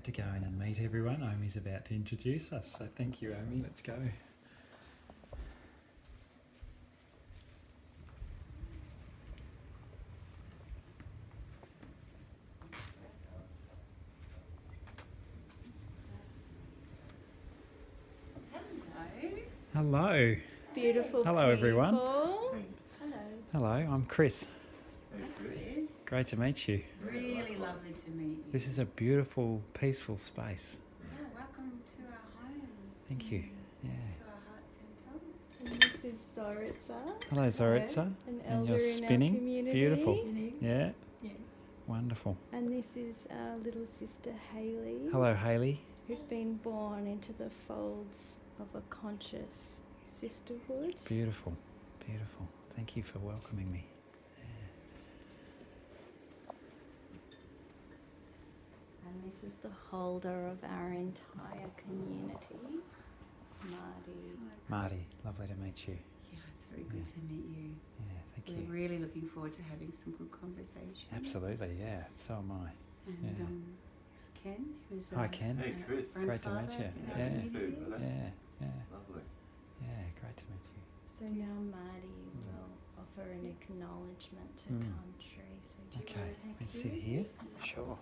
about to go in and meet everyone. Omi's about to introduce us, so thank you, Omi. Let's go. Hello. Beautiful Hello, everyone. Hello. Hello, I'm Chris. Hey, Chris. Great to meet you. Really lovely to meet you. This is a beautiful, peaceful space. Yeah, welcome to our home. Thank you. Yeah. To our heart centre. And this is Zoritza. Hello, Zoritza. An And elder you're in our spinning. community. Beautiful. Yeah. Yes. Wonderful. And this is our little sister Hayley. Hello, Hayley. Who's been born into the folds of a conscious sisterhood. Beautiful. Beautiful. Thank you for welcoming me. And this is the holder of our entire community, Marty. Marty, lovely to meet you. Yeah, it's very good to meet you. Yeah, thank We're you. really looking forward to having some good conversation. Absolutely, yeah. So am I. And Yeah. It's Ken, who's Hi, Ken. Hey, Chris. Great to meet grandfather you. in our Yeah. community. Well, Yeah, yeah, Lovely. yeah. Great to meet you. So now Marty will offer an acknowledgement to country. So do you Okay, want to take let's a sit seat? here. Sure.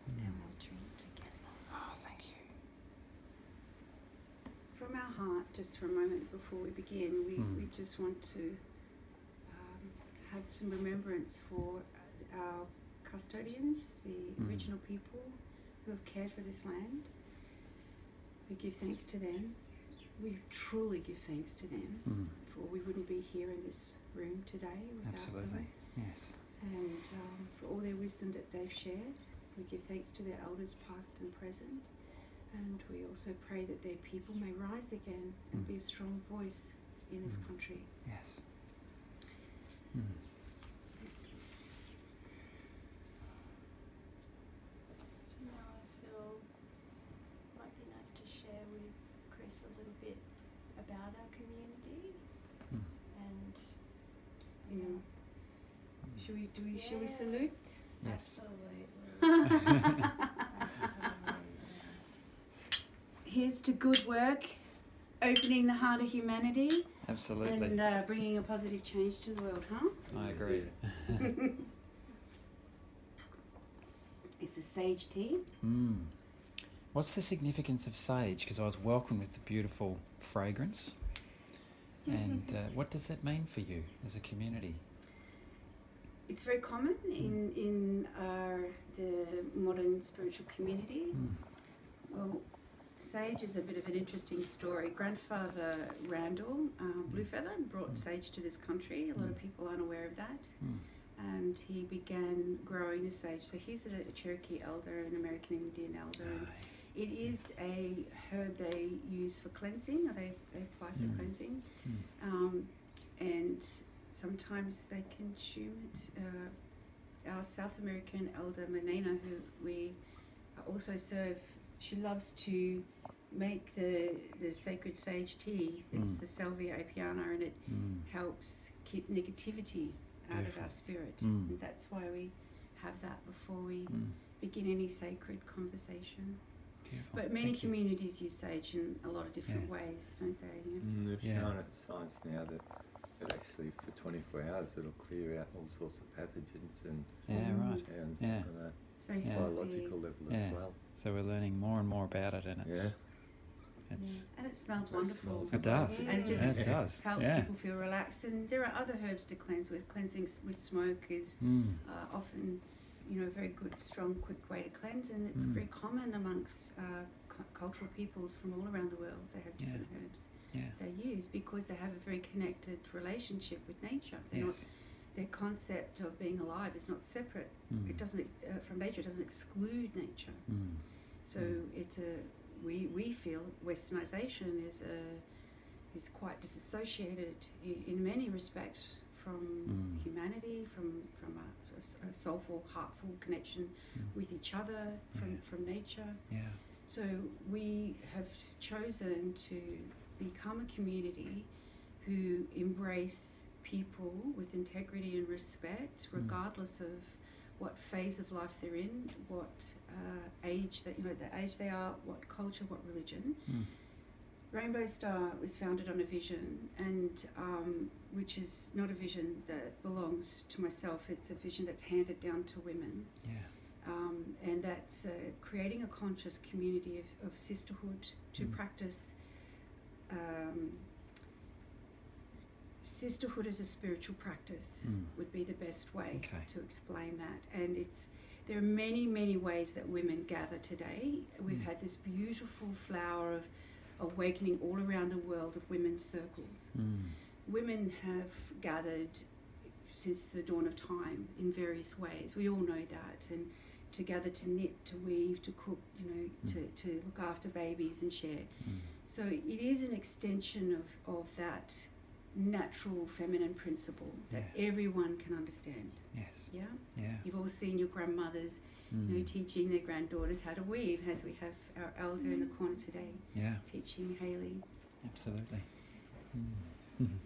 And we'll drink together. Oh, thank you. From our heart, just for a moment before we begin, we just want to have some remembrance for our custodians, the original people who have cared for this land. We give thanks to them. We truly give thanks to them, for we wouldn't be here in this room today without Absolutely. them. Yes. And for all their wisdom that they've shared. We give thanks to their elders past and present. And we also pray that their people may rise again and be a strong voice in this country. Yes. So now I feel it might be nice to share with Chris a little bit about our community and You know, should we salute? Yes. absolutely. Here's to good work, opening the heart of humanity, Absolutely. and bringing a positive change to the world, huh? I agree. It's a sage tea. What's the significance of sage? Because I was welcomed with the beautiful fragrance. And what does that mean for you as a community? It's very common in the modern spiritual community. Well, sage is a bit of an interesting story. Grandfather Randall Bluefeather brought sage to this country. A lot of people aren't aware of that. And he began growing the sage. So he's a Cherokee elder, an American Indian elder. And it is a herb they use for cleansing, or they apply for cleansing. And sometimes they consume it. Our South American elder, Menena, who we also serve, she loves to make the sacred sage tea. It's the Salvia apiana, and it helps keep negativity out of our spirit. And that's why we have that before we begin any sacred conversation. Beautiful. But many Thank you. communities use sage in a lot of different ways, don't they? They've Yeah. shown at science now that actually for 24 hours it'll clear out all sorts of pathogens and Yeah, right. and Yeah. on a It's very Yeah. healthy. biological level Yeah. as well. So we're learning more and more about it, and it's And it smells It wonderful. smells it does. And it just Yeah, it does. helps Yeah. people feel relaxed. And there are other herbs to cleanse with. Cleansing with smoke is often, a very good, strong, quick way to cleanse. And it's very common amongst cultural peoples from all around the world. They have different herbs Yeah. they use because they have a very connected relationship with nature. They're Yes. not, their concept of being alive is not separate. It doesn't from nature. It doesn't exclude nature. So it's we feel Westernization is quite disassociated in many respects from humanity, from a soulful, heartful connection with each other, from nature. Yeah. So we have chosen to become a community who embrace people with integrity and respect, regardless of what phase of life they're in, what age that the age they are, what culture, what religion. Rainbow Star was founded on a vision, and which is not a vision that belongs to myself. It's a vision that's handed down to women. And that's creating a conscious community of sisterhood to practice sisterhood as a spiritual practice would be the best way to explain that. And there are many, many ways that women gather today. We've had this beautiful flower of awakening all around the world of women's circles. Women have gathered since the dawn of time in various ways. We all know that. And to gather, to knit, to weave, to cook, to look after babies and share. So it is an extension of that natural feminine principle that everyone can understand. Yes. Yeah? Yeah. You've all seen your grandmothers teaching their granddaughters how to weave, as we have our elder in the corner today teaching Hayley. Absolutely.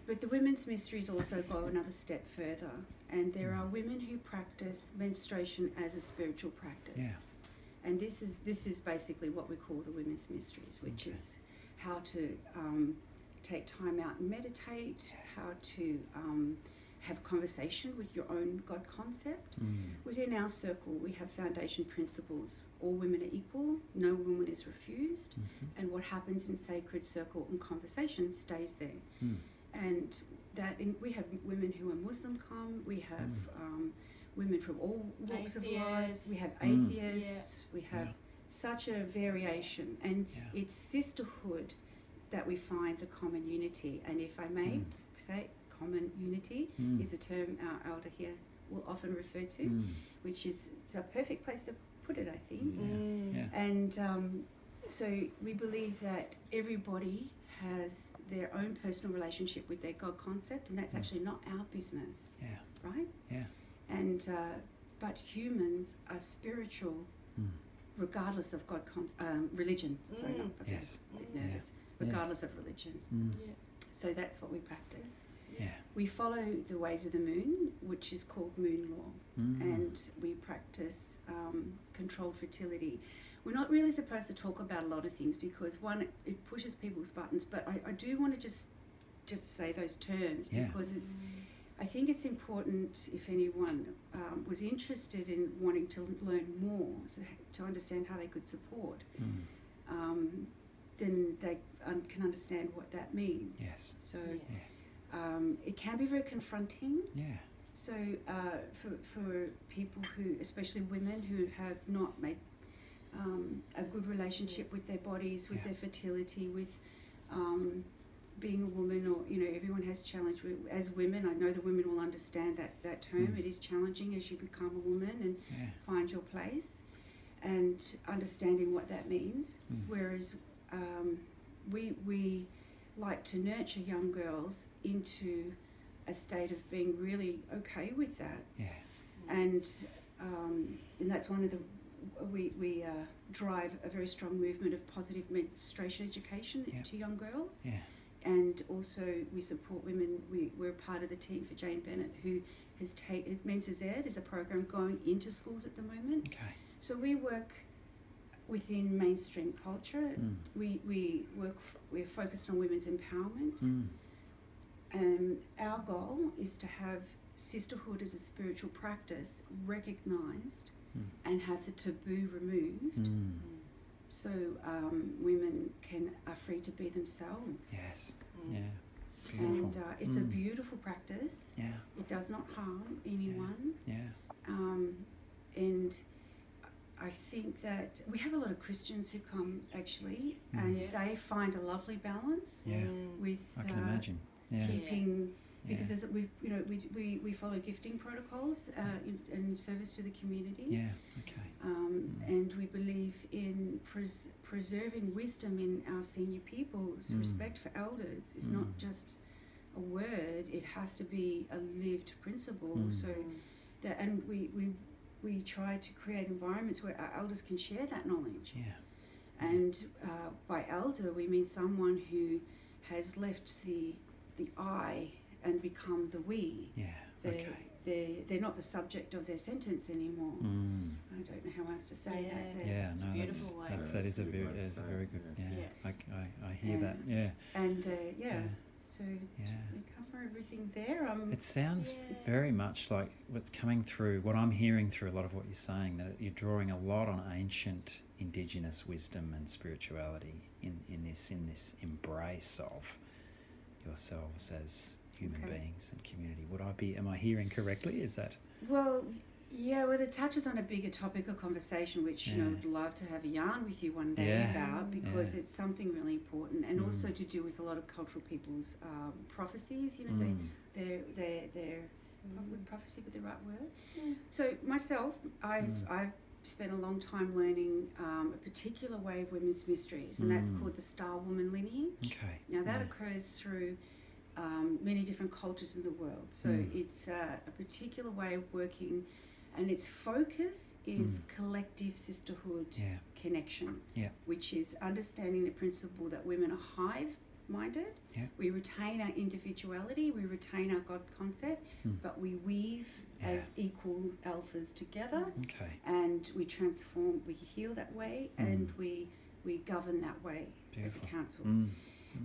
But the women's mysteries also go another step further, and there are women who practice menstruation as a spiritual practice. And this is basically what we call the women's mysteries, which is how to take time out and meditate, how to have conversation with your own God concept. Within our circle, we have foundation principles. All women are equal, no woman is refused, and what happens in sacred circle and conversation stays there. And we have women who are Muslim come, we have women from all walks of life, we have atheists, we have such a variation, and it's sisterhood that we find the common unity. And if I may say, common unity is a term our elder here will often refer to, which is it's a perfect place to put it, I think. And so we believe that everybody has their own personal relationship with their God concept, and that's actually not our business, right? And but humans are spiritual, regardless of religion. Sorry, not a bit nervous. Regardless of religion. So that's what we practice. We follow the ways of the moon, which is called moon law, and we practice controlled fertility. We're not really supposed to talk about a lot of things because one, it pushes people's buttons, but I do want to just say those terms because I think it's important if anyone was interested in wanting to learn more, so to understand how they could support, then they can understand what that means. So it can be very confronting. So for people who, especially women who have not made a good relationship with their bodies, with their fertility, with being a woman, or everyone has challenge. As women, I know the women will understand that term. It is challenging as you become a woman and find your place, and understanding what that means. Whereas we like to nurture young girls into a state of being really okay with that. And that's one of the we drive a very strong movement of positive menstruation education to young girls. And also we support women. We're part of the team for Jane Bennett, who has Men's Ed is a program going into schools at the moment. So we work within mainstream culture. We're focused on women's empowerment. And our goal is to have sisterhood as a spiritual practice recognised and have the taboo removed. So women are free to be themselves. And it's a beautiful practice. It does not harm anyone. And I think that we have a lot of Christians who come actually, and they find a lovely balance with I can imagine. keeping, because there's we follow gifting protocols in service to the community. And we believe in preserving wisdom in our senior peoples. Respect for elders is not just a word; it has to be a lived principle. So that, and we try to create environments where our elders can share that knowledge. And by elder, we mean someone who has left the I and become the we. Yeah. They're, Okay. they're not the subject of their sentence anymore. Mm. I don't know how else to say Yeah. that. Yeah, It's a no, beautiful way. that is a Good very, way to is a say very it, good. yeah. Yeah, I hear that. Yeah, And yeah, Yeah. so yeah. we cover everything there. It sounds Yeah. very much like what's coming through, what I'm hearing through a lot of what you're saying, that you're drawing a lot on ancient indigenous wisdom and spirituality in this embrace of yourselves as human Okay. beings and community. Am I hearing correctly? Is that? Well, yeah, well, it touches on a bigger topic of conversation, which you know, Yeah. I'd love to have a yarn with you one day Yeah. about, because Yeah. it's something really important, and Mm. also to do with a lot of cultural people's prophecies. You know, Mm. they're would prophecy be the right word? Yeah. So myself, Mm. I've spent a long time learning a particular way of women's mysteries, and that's Mm. called the Star Woman lineage. Okay. Now that yeah. occurs through many different cultures in the world. So Mm. it's a particular way of working, and its focus is Mm. collective sisterhood Yeah. connection, Yeah. which is understanding the principle that women are hive-minded. Yeah. We retain our individuality, we retain our God concept, Mm. but we weave Yeah. as equal alphas together, Okay. and we transform, we heal that way, and we govern that way as a Beautiful. council. Mm.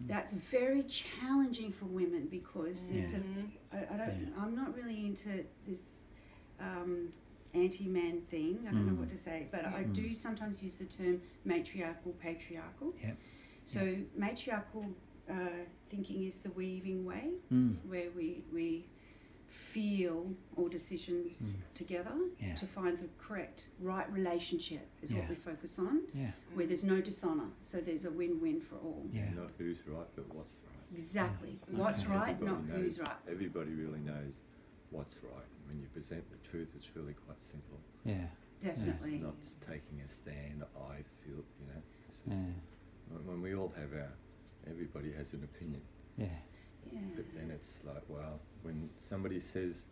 That's very challenging for women, because it's Mhm. I'm not really into this anti-man thing. I don't know Mm. what to say, but I Mm. do sometimes use the term matriarchal, patriarchal. Yep. So matriarchal thinking is the weaving way, Mm. where we feel all decisions together Yeah. to find the correct, right relationship is Yeah. what we focus on, Yeah. where there's no dishonour, so there's a win-win for all. Yeah. Not who's right, but what's right. Exactly. Yeah. What's Okay. right, Everybody not who's knows- right. Everybody really knows what's right. When you present the truth, it's really quite simple. Yeah. Definitely. It's not taking a stand. I feel, you know. This is, Yeah. when we all have everybody has an opinion. Yeah. Yeah. But then it's like, well, when somebody says,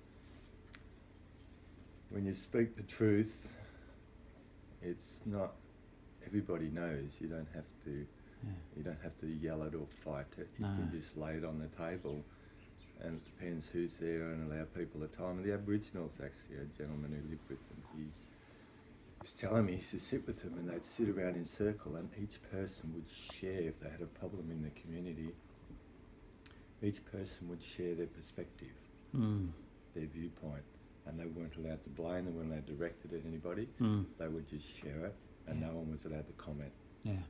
when you speak the truth, it's not, everybody knows. You don't have to, Yeah. you don't have to yell it or fight it. You No. can just lay it on the table, and it depends who's there, and allow people the time. And the Aboriginals, actually, a gentleman who lived with them, he was telling me he used to sit with them, and they'd sit around in circle, and each person would share, if they had a problem in the community, each person would share their perspective, Mm. their viewpoint, and they weren't allowed to blame, they weren't allowed to direct it at anybody. Mm. They would just share it, and Yeah. no one was allowed to comment. Yeah.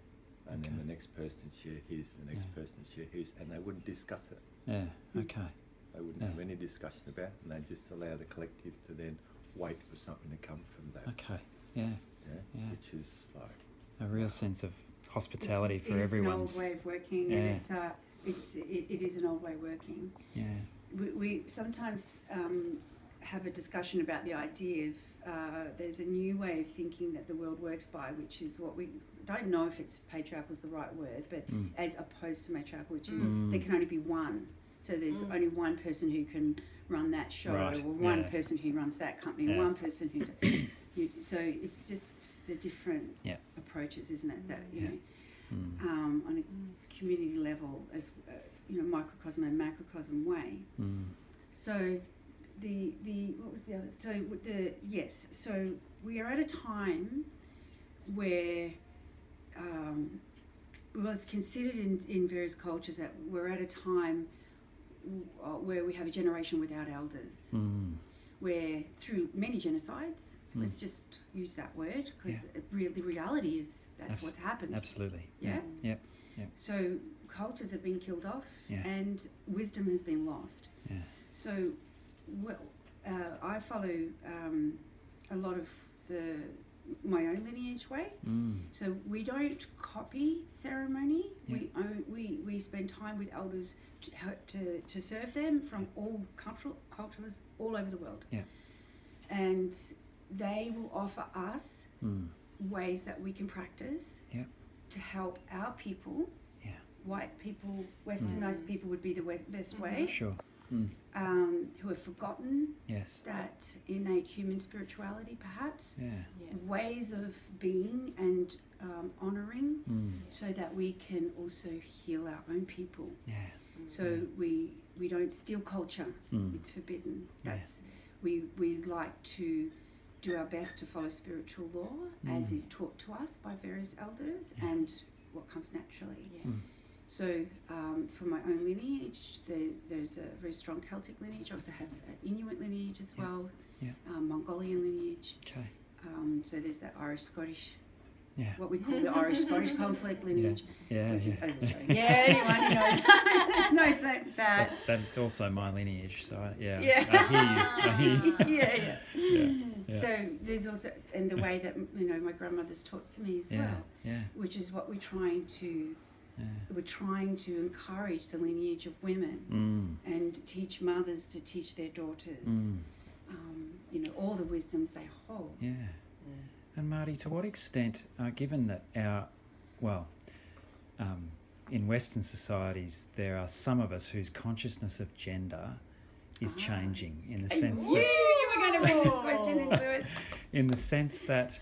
And then Okay. the next person share his, the next Yeah. person share his, and they wouldn't discuss it. Yeah. Okay. They wouldn't Yeah. have any discussion about it, and they'd just allow the collective to then wait for something to come from that. Okay. Yeah. Yeah? Yeah. Which is like, A real sense of hospitality It's- for it is everyone's. an old way of working, Yeah. and it is an old way of working. Yeah. We sometimes have a discussion about the idea of there's a new way of thinking that the world works by, which is what we don't know if it's patriarchal is the right word, but Mm. as opposed to matriarchal, which is Mm. there can only be one. So there's only one person who can run that show, Right, or one yeah. person who runs that company, Yeah. one person who. So it's just the different Yeah. approaches, isn't it? That you Yeah. know, Mm. on a community level, as microcosm and macrocosm way. Mm. So the what was the other? So so we are at a time where well, it's considered in various cultures that we're at a time where we have a generation without elders, Mm. where through many genocides, let's just use that word, because the reality is that's what's happened. Absolutely. Yeah. Yeah. So cultures have been killed off, Yeah. and wisdom has been lost. Yeah. So, I follow a lot of my own lineage way. Mm. So we don't copy ceremony. Yeah. We spend time with elders to serve them from all cultures all over the world. Yeah. And they will offer us Mm. ways that we can practice Yeah. to help our people. Yeah. White people, westernized people would be the best way, Sure. Mm. who have forgotten Yes. that innate human spirituality, perhaps, Yeah. Yeah. ways of being and honouring, Mm. so that we can also heal our own people. Yeah. So we don't steal culture. Mm. It's forbidden. Yeah. We like to do our best to follow spiritual law as is taught to us by various elders and what comes naturally. Yeah. So for my own lineage, there's a very strong Celtic lineage. I also have an Inuit lineage as well, Mongolian lineage. Okay. So there's that Irish-Scottish, Yeah. what we call the Irish-Scottish conflict lineage. Yeah. Which Yeah. is, as a joke. Yeah, anyone who knows that. That's also my lineage. So I hear you. Yeah. So there's also, and the way that my grandmother's taught to me as well, which is what we're trying to encourage the lineage of women and teach mothers to teach their daughters, all the wisdoms they hold. Yeah. And Marty, to what extent, given that in Western societies, there are some of us whose consciousness of gender is changing in the sense You were going to bring this question into it. In the sense that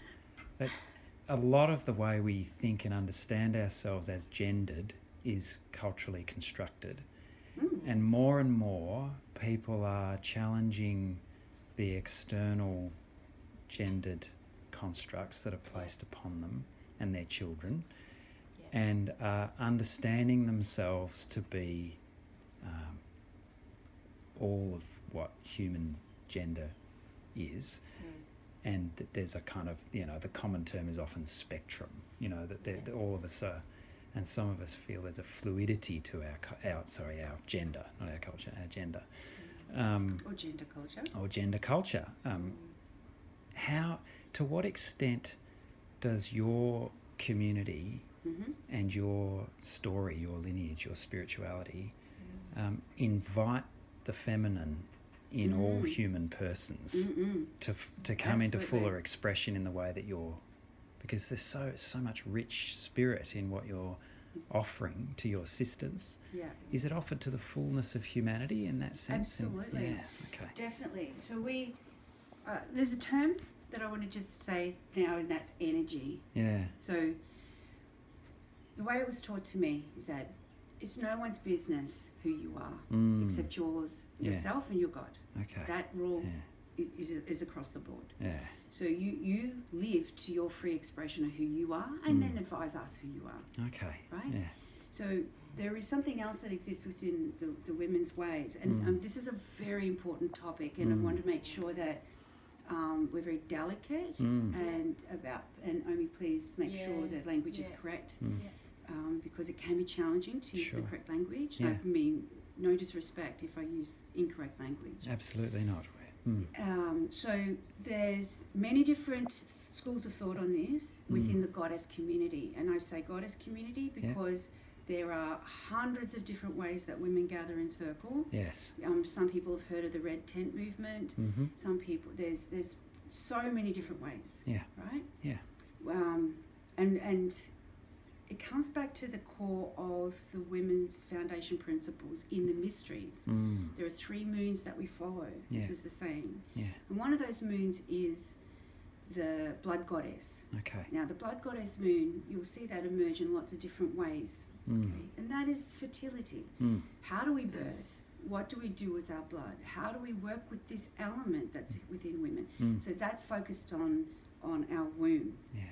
a lot of the way we think and understand ourselves as gendered is culturally constructed. And more people are challenging the external gendered constructs that are placed upon them and their children, and are understanding themselves to be all of what human gender is. And that there's a kind of, the common term is often spectrum, that all of us are, and some of us feel there's a fluidity to our gender, not our culture, our gender. Or gender culture. Or gender culture. To what extent does your community and your story, your lineage, your spirituality invite the feminine in all human persons to come into fuller expression in the way that because there's so much rich spirit in what you're offering to your sisters. Yeah. Is it offered to the fullness of humanity in that sense? Absolutely. Okay. Definitely. So there's a term that I want to just say now, and that's energy. Yeah. So the way it was taught to me is that it's no one's business who you are except yours, yourself and your God. Okay. That rule is across the board. Yeah. So you live to your free expression of who you are, and then advise us who you are. Okay. Right? Yeah. So there is something else that exists within the women's ways, and this is a very important topic, and I want to make sure that we're very delicate and Omi, please make sure that language is correct, because it can be challenging to use the correct language. Yeah. I mean, no disrespect if I use incorrect language. Absolutely not. So there's many different schools of thought on this within the goddess community, and I say goddess community because there are hundreds of different ways that women gather in circle. Yes. Some people have heard of the red tent movement. Some people, there's so many different ways. Yeah. Right. Yeah. And it comes back to the core of the women's foundation principles in the mysteries. There are 3 moons that we follow. This is the same. Yeah. And one of those moons is the blood goddess. Okay. Now, the blood goddess moon, you'll see that emerge in lots of different ways. Okay? And that is fertility. How do we birth? What do we do with our blood? How do we work with this element that's within women? So that's focused on our womb. Yeah.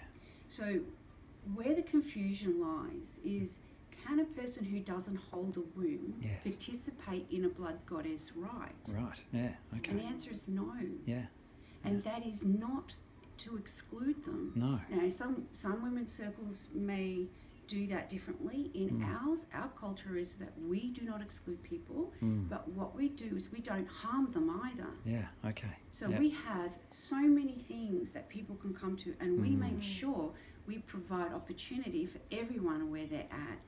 So where the confusion lies is, can a person who doesn't hold a womb participate in a blood goddess rite? Right. Yeah. Okay. And the answer is no. Yeah. And that is not to exclude them. No. Now, some women's circles may do that differently. In ours, our culture is that we do not exclude people, but what we do is we don't harm them either. Yeah. Okay. So we have so many things that people can come to, and we make sure we provide opportunity for everyone where they're at.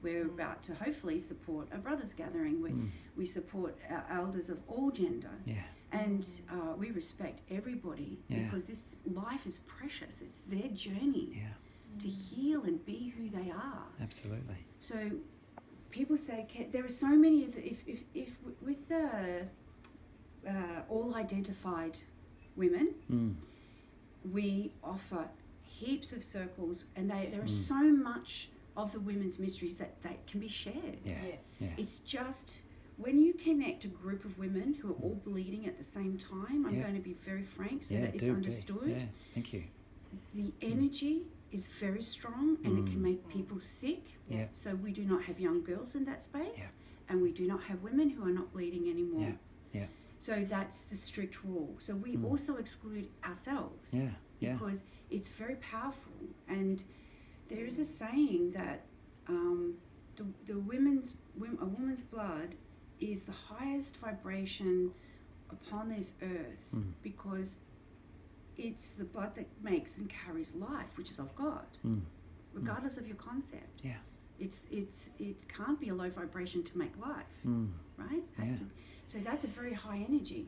We're about to hopefully support a brothers gathering. We support our elders of all gender. Yeah. And we respect everybody because this life is precious. It's their journey to heal and be who they are. Absolutely. So people say there are so many of the, if with the all identified women, we offer heaps of circles, and there is so much of the women's mysteries that can be shared. Yeah. Yeah. It's just when you connect a group of women who are all bleeding at the same time, I'm going to be very frank so that it's understood. Yeah, thank you. The energy is very strong and it can make people sick. Yeah. So we do not have young girls in that space, Yeah. and we do not have women who are not bleeding anymore. Yeah. Yeah. So that's the strict rule. So we also exclude ourselves Yeah. Yeah. because it's very powerful. And there is a saying that a woman's blood is the highest vibration upon this earth because it's the blood that makes and carries life, which is of God, regardless of your concept. Yeah. It can't be a low vibration to make life, right? So that's a very high energy.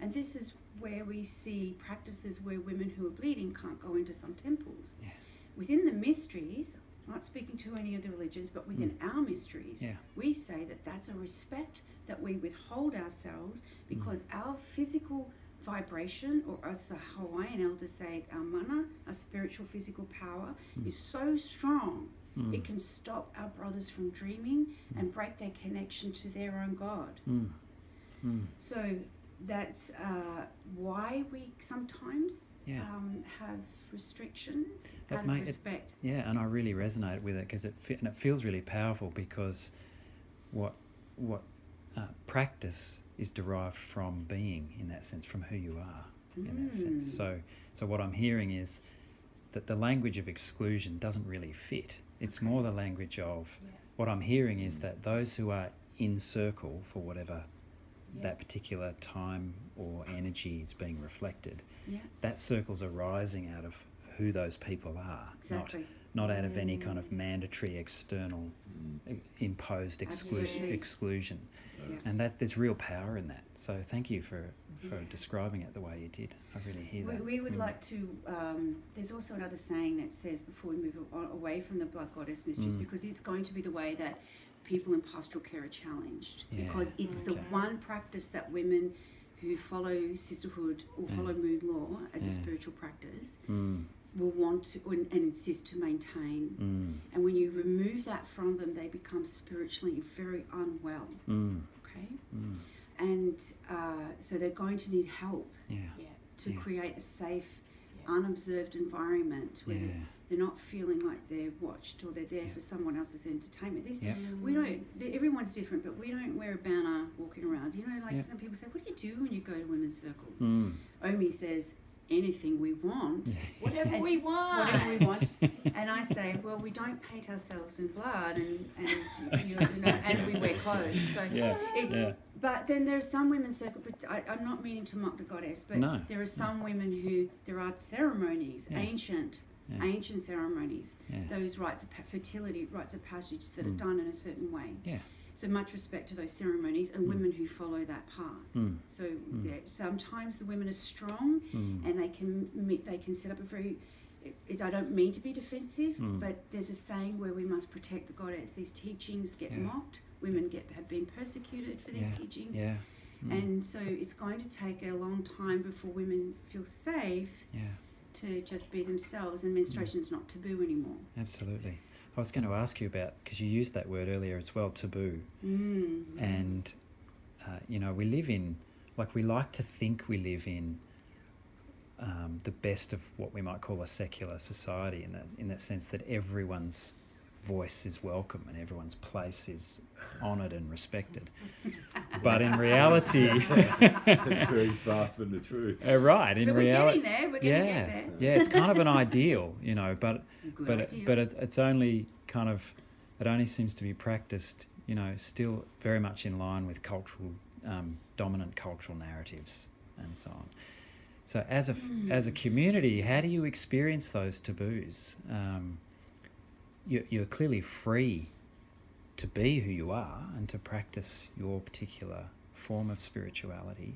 And this is where we see practices where women who are bleeding can't go into some temples. Yeah. Within the mysteries, I'm not speaking to any of the religions, but within our mysteries, we say that that's a respect that we withhold ourselves because our physical vibration, or as the Hawaiian elders say, our mana, our spiritual physical power, is so strong it can stop our brothers from dreaming and break their connection to their own God. So that's why we sometimes have restrictions out of respect. And I really resonate with it because it feels really powerful because what practice is derived from being, in that sense, from who you are, in that sense. So what I'm hearing is that the language of exclusion doesn't really fit. It's more the language of what I'm hearing is that those who are in circle for whatever that particular time or energy is being reflected, that circle's arising out of who those people are, not out of any kind of mandatory external imposed exclusion. Yes. And there's real power in that. So thank you for describing it the way you did. I really hear that. We would like to, there's also another saying that says, before we move away from the Blood Goddess mysteries, because it's going to be the way that people in pastoral care are challenged, because it's the one practice that women who follow sisterhood or follow moon law as a spiritual practice will want to and insist to maintain. And when you remove that from them, they become spiritually very unwell. Okay? And so they're going to need help to create a safe, unobserved environment where they're not feeling like they're watched or they're there for someone else's entertainment. We don't, everyone's different, but we don't wear a banner walking around. You know, like some people say, what do you do when you go to women's circles? Omi says, anything we want. Whatever we want. Whatever we want. And I say, well, we don't paint ourselves in blood and you know, and we wear clothes. So it's but then there are some women's circles, but I'm not meaning to mock the goddess, but there are some women who there are ceremonies, ancient ceremonies, those rites of fertility, rites of passage that are done in a certain way. So much respect to those ceremonies and women who follow that path. So sometimes the women are strong and they can set up a very. I don't mean to be defensive, but there's a saying where we must protect the goddess. These teachings get mocked. Women have been persecuted for these teachings, and so it's going to take a long time before women feel safe to just be themselves. And menstruation is not taboo anymore. Absolutely. I was going to ask you about, because you used that word earlier as well, taboo. And, you know, we live in, like we like to think we live in the best of what we might call a secular society, in that sense that everyone's voice is welcome and everyone's place is honoured and respected. But in reality... That's very far from the truth. Right. In but reality, we're getting there. We're going to get there. Yeah, it's kind of an ideal, you know, but it's only kind of, it only seems to be practiced, you know, still very much in line with cultural, dominant cultural narratives and so on. So as a community, how do you experience those taboos? You're clearly free to be who you are and to practice your particular form of spirituality.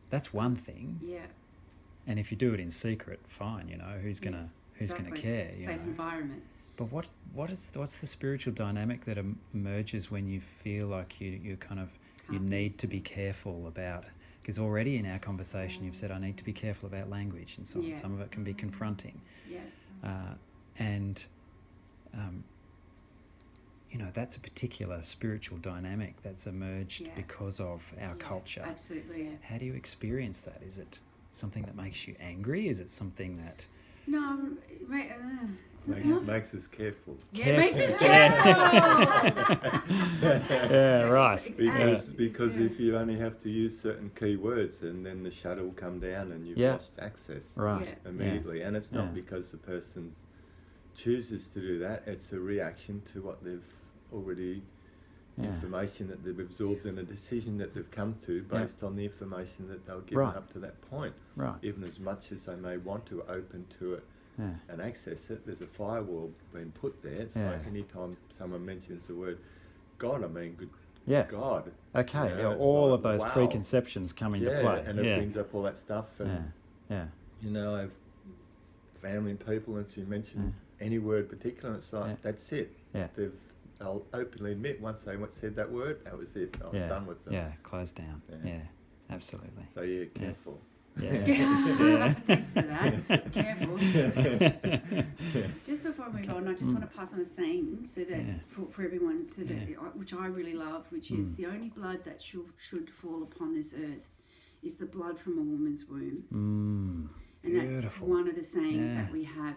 That's one thing. Yeah. And if you do it in secret, fine. You know, who's gonna care? Safe environment. But what's the spiritual dynamic that emerges when you feel like you kind of you need to be careful about? Because already in our conversation you've said I need to be careful about language and so on. Some of it can be confronting. Yeah. that's a particular spiritual dynamic that's emerged Yeah. because of our Yeah, culture. Absolutely, yeah. How do you experience that? Is it something that makes you angry? Is it something that... No, it's not. Makes us careful. Yeah, it makes us Careful. careful. Yeah, right. Because Yeah. if you only have to use certain key words, and then the shutter will come down and you've Yeah. lost access Right. Yeah. immediately. And it's not Yeah. because the person chooses to do that, it's a reaction to what they've already, Yeah. information that they've absorbed and a decision that they've come to based on the information that they were given Right. up to that point. Right. Even as much as they may want to open to it Yeah. and access it, there's a firewall being put there. It's Yeah. like anytime someone mentions the word God, I mean, good Yeah. God. Okay. You know, Yeah, it's all like, of those wow. preconceptions come into Yeah, play. and it yeah. brings up all that stuff. And, Yeah. I have family and people, and so you mention any word particular, and it's like, Yeah. that's it. Yeah. They'll openly admit once they said that word, that was it. I was Yeah. done with them. Yeah. Closed down. Yeah. Yeah. Absolutely. So, yeah, careful. Yeah. Yeah. Thanks for that. Careful. Just before I move on, I just want to pass on a saying so that Yeah. for everyone, so that Yeah. which I really love, which is the only blood that should fall upon this earth is the blood from a woman's womb, and that's Beautiful. one of the sayings Yeah. that we have,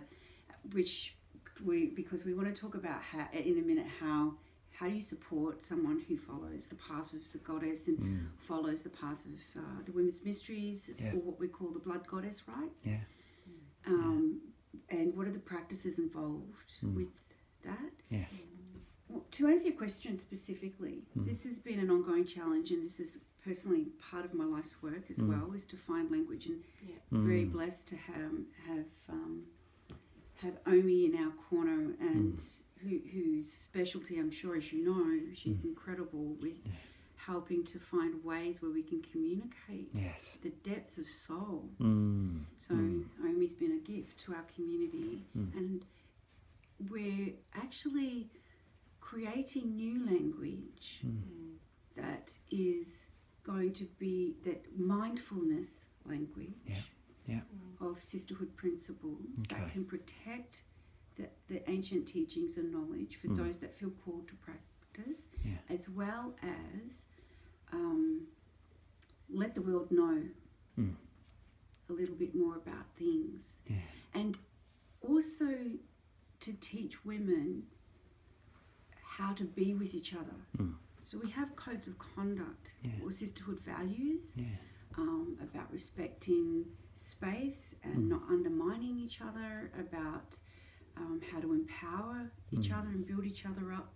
because we want to talk about how in a minute how do you support someone who follows the path of the goddess and follows the path of the women's mysteries, Yeah. or what we call the blood goddess rites. Yeah. And what are the practices involved with that? Yes. Well, to answer your question specifically, this has been an ongoing challenge, and this is personally part of my life's work as well, is to find language, and very blessed to have Omi in our corner, and whose specialty, I'm sure, as you know, she's incredible with helping to find ways where we can communicate Yes. the depths of soul. Mm. So Omi's been a gift to our community, and we're actually creating new language that is going to be that mindfulness language Yeah. of sisterhood principles Okay. that can protect the ancient teachings and knowledge for those that feel called to practice, Yeah. as well as let the world know a little bit more about things, Yeah. and also to teach women how to be with each other. So we have codes of conduct or sisterhood values Yeah. about respecting space and not undermining each other, about how to empower each other and build each other up.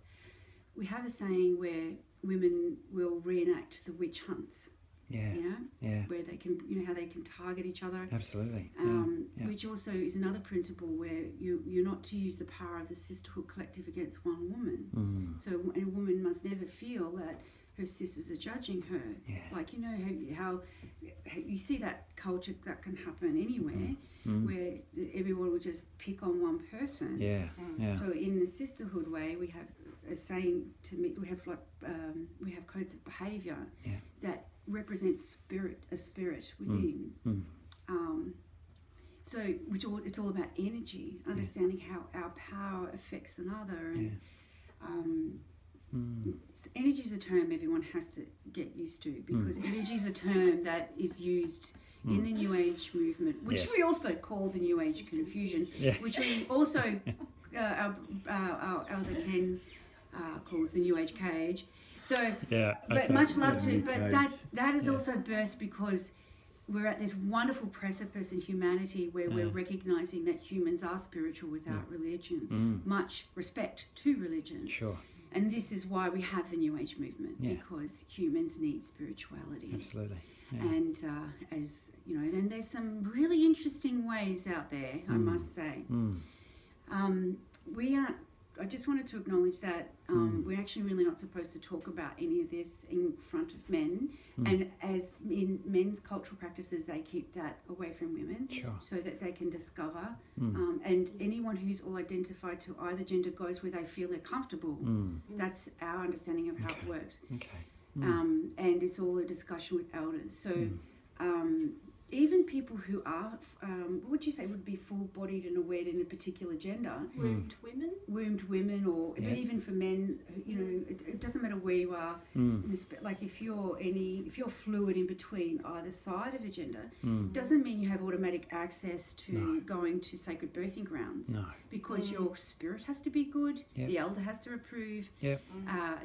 We have a saying where women will reenact the witch hunts, Yeah. Yeah. where they can, how they can target each other. Absolutely. Yeah. Which also is another principle where you're not to use the power of the sisterhood collective against one woman. So a woman must never feel that her sisters are judging her. Yeah. Like, how you see that culture that can happen anywhere, where everyone will just pick on one person. Yeah. Yeah. So in the sisterhood way, we have a saying we have codes of behaviour that represents a spirit within. So it's all about energy, understanding how our power affects another, and so energy is a term everyone has to get used to, because energy is a term that is used in the New Age movement, which Yes. we also call the New Age confusion, which we also our elder Ken calls the New Age cage. So, Yeah. but Okay. much love Yeah, to, New but Age. that is also birthed because we're at this wonderful precipice in humanity where we're recognizing that humans are spiritual without religion. Much respect to religion. Sure. And this is why we have the New Age movement, Yeah. because humans need spirituality. Absolutely. Yeah. And as you know, then there's some really interesting ways out there, I must say. We aren't. I just wanted to acknowledge that we're actually really not supposed to talk about any of this in front of men. And as in men's cultural practices, they keep that away from women, Sure. so that they can discover. And anyone who's all identified to either gender goes where they feel they're comfortable. That's our understanding of how it works. Okay. And it's all a discussion with elders. So even people who are, what would you say would be full-bodied and aware in a particular gender, Wombed women. wombed women, or Yeah. but even for men, you know, it doesn't matter where you are. In this, like if you're fluid in between either side of a gender, doesn't mean you have automatic access to No. going to sacred birthing grounds. No. Because your spirit has to be good, Yep. the elder has to approve. Yep.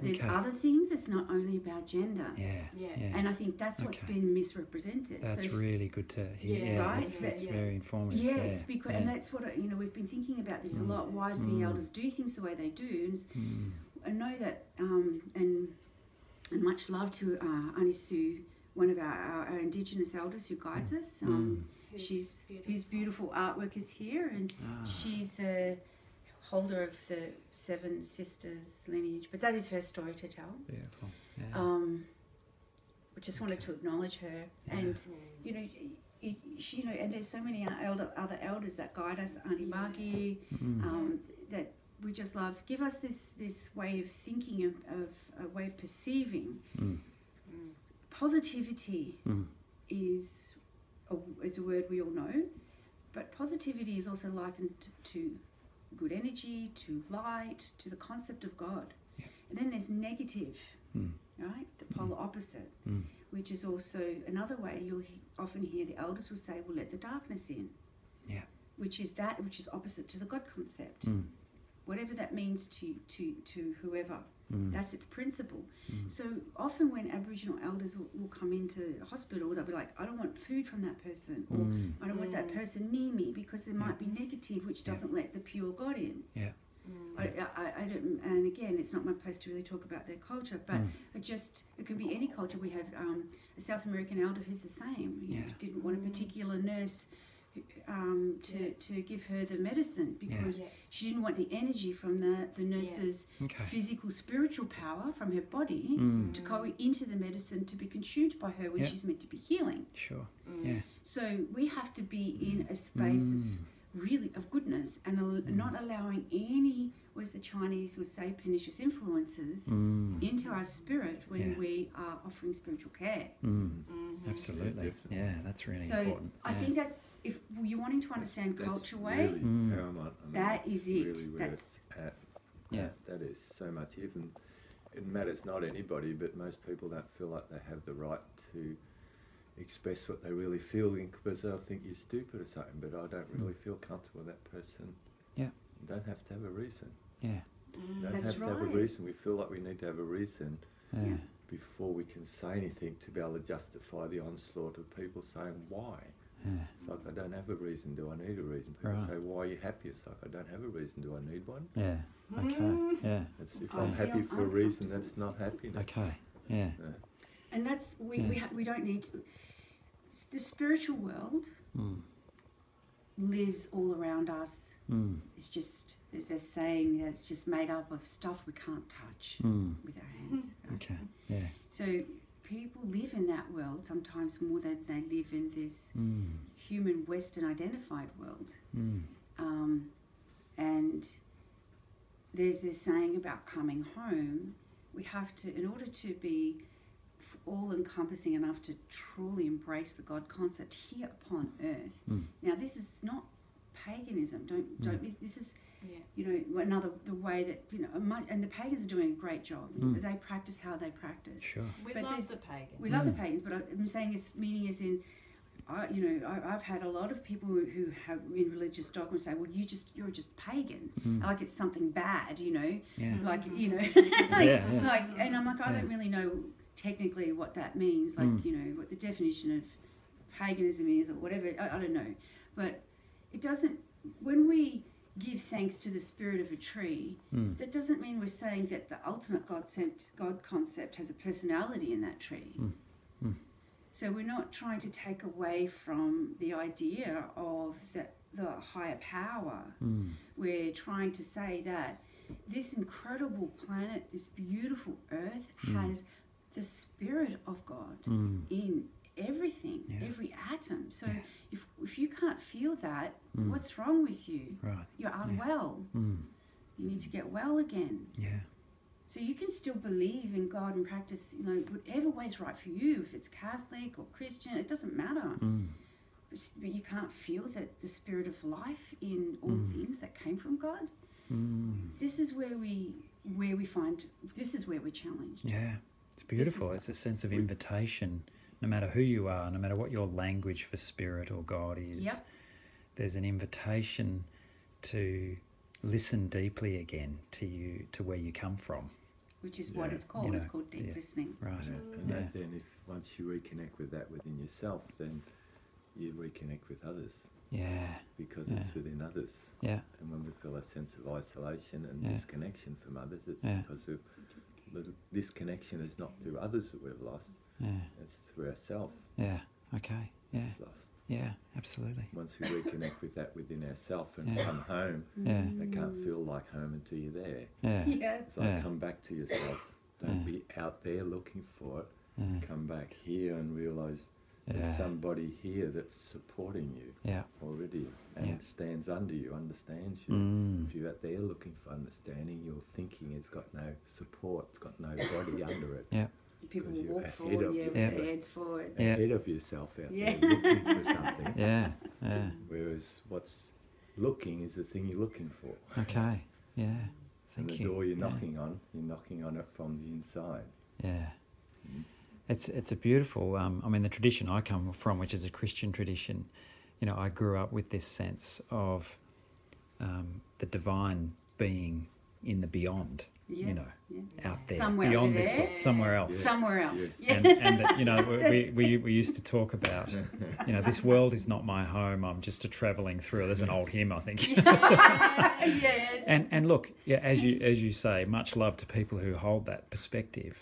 There's Okay. other things. It's not only about gender. Yeah. Yeah. Yeah. And I think that's what's Okay. been misrepresented. That's so if- really good to hear. Yeah, Yeah, right? it's Yeah. very informative. Yes, yeah. because yeah. and that's what you know. We've been thinking about this a lot. Why do the elders do things the way they do? And I know that, and much love to Anisu, one of our Indigenous elders who guides us. Whose beautiful artwork is here, and she's the holder of the Seven Sisters lineage. But that is her story to tell. Beautiful. Yeah. I just wanted to acknowledge her, and you know, you know, and there's so many other elders that guide us, Auntie Margie, that we just love. Give us this way of thinking, of a way of perceiving. Positivity is a word we all know, but positivity is also likened to good energy, to light, to the concept of God. Yeah. And then there's negative, right? The polar opposite, which is also another way you'll often hear the elders will say, well, let the darkness in. Yeah. Which is opposite to the God concept. Whatever that means to whoever. That's its principle. So often when Aboriginal elders will come into hospital, they'll be like, I don't want food from that person, or I don't want that person near me, because there might be negative, which doesn't let the pure God in. Yeah. I don't, and again, it's not my place to really talk about their culture, but it can be any culture. We have a South American elder who's the same. You know, didn't want a particular nurse to give her the medicine because she didn't want the energy from the nurse's physical, spiritual power from her body to go into the medicine to be consumed by her when she's meant to be healing. Sure. Yeah. So we have to be in a space of goodness and not allowing any, as the Chinese would say, pernicious influences into our spirit when we are offering spiritual care. Absolutely. Yeah, that's really So important. I think that if you're wanting to understand That's culture way, really paramount. I mean, that is it. Really where That's it's at. Yeah. That is so much. Even it matters not anybody, but most people don't feel like they have the right to express what they really feel because they'll think you're stupid or something. But I don't really feel comfortable with that person. Yeah. You don't have to have a reason. Yeah. You don't That's have to have a right. reason. We feel like we need to have a reason Yeah. before we can say anything to be able to justify the onslaught of people saying why. Yeah. It's like, I don't have a reason, do I need a reason? People Right. say, why are you happy? It's like, I don't have a reason, do I need one? Yeah. Okay. Yeah. It's, if I I'm feel happy for a reason, uncomfortable. that's not happiness. Okay. Yeah. and that's we don't need to. The spiritual world lives all around us. It's just, as they're saying, that it's just made up of stuff we can't touch with our hands. Right? Okay. Yeah. So people live in that world sometimes more than they live in this human Western identified world. And there's this saying about coming home. We have to, in order to be all-encompassing enough to truly embrace the God concept here upon earth. Now, this is not paganism. Don't miss. This is, you know, the way that, you know, and the pagans are doing a great job. They practice how they practice. Sure. We But love there's- the pagans. We love the pagans, but I'm saying is meaning as in, I've had a lot of people who have in religious dogma say, well, you're just pagan, like it's something bad, you know, Yeah. like, you know, Yeah. like, and I'm like, I don't really know technically what that means, like, you know, what the definition of paganism is or whatever, I don't know, but it doesn't, when we give thanks to the spirit of a tree, that doesn't mean we're saying that the ultimate God concept has a personality in that tree. So we're not trying to take away from the idea of the higher power. We're trying to say that this incredible planet, this beautiful earth, has the spirit of God in everything, every atom. So if you can't feel that, what's wrong with you? Right. You're unwell. You need to get well again. Yeah. So you can still believe in God and practice, you know, whatever way's right for you. If it's Catholic or Christian, it doesn't matter. but you can't feel that the spirit of life in all things that came from God. This is where we find, this is where we're challenged. Yeah, it's beautiful. It's a sense of invitation. No matter who you are, no matter what your language for spirit or God is, Yep. there's an invitation to listen deeply again to where you come from. Which is what Yeah. it's called. You know, it's called deep yeah. listening. Right. And Yeah. that then, if once you reconnect with that within yourself, then you reconnect with others Yeah. because Yeah. it's within others. Yeah. And when we feel a sense of isolation and Yeah. disconnection from others, it's Yeah. because of this connection is not through others that we've lost, Yeah. it's through ourselves. Yeah. Okay. Yeah. It's lost. Yeah. Absolutely. Once we reconnect with that within ourselves and Yeah. come home, Yeah. it can't feel like home until you're there. Yeah. Yeah. So Yeah. come back to yourself. Don't Yeah. be out there looking for it. Yeah. Come back here and realise Yeah. there's somebody here that's supporting you Yeah. already and Yeah. stands under you, understands you. Mm. If you're out there looking for understanding, your thinking has got no support, it's got no body under it. Yeah. People Because will you're walk ahead forward, of with Yeah. their heads forward. Yeah. Ahead of yourself out Yeah. there looking for something. Yeah. Yeah. Whereas what's looking is the thing you're looking for. Okay. Yeah. And Thank the you. door you're Yeah. knocking on, you're knocking on it from the inside. Yeah. Mm. It's a beautiful. I mean, the tradition I come from, which is a Christian tradition, you know, I grew up with this sense of the divine being in the beyond. Yeah. You know, Yeah. out there, Somewhere beyond over this there. world, somewhere else. Yes. Somewhere else. Yes. Yeah. And you know, we used to talk about, you know, this world is not my home. I'm just a travelling through. There's an old hymn, I think. Yes. And look, yeah, as you say, much love to people who hold that perspective.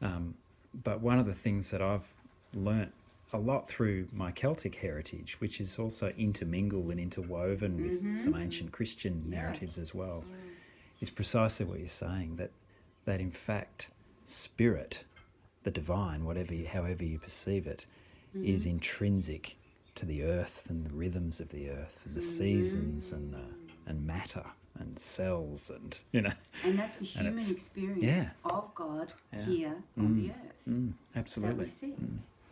But one of the things that I've learnt a lot through my Celtic heritage, which is also intermingled and interwoven with some ancient Christian Yeah. narratives as well, is precisely what you're saying, that in fact spirit, the divine, however you perceive it, is intrinsic to the earth and the rhythms of the earth and the seasons and matter and cells and, you know. And that's the And human it's- experience yeah. of God Yeah. here on the earth Absolutely. that we see.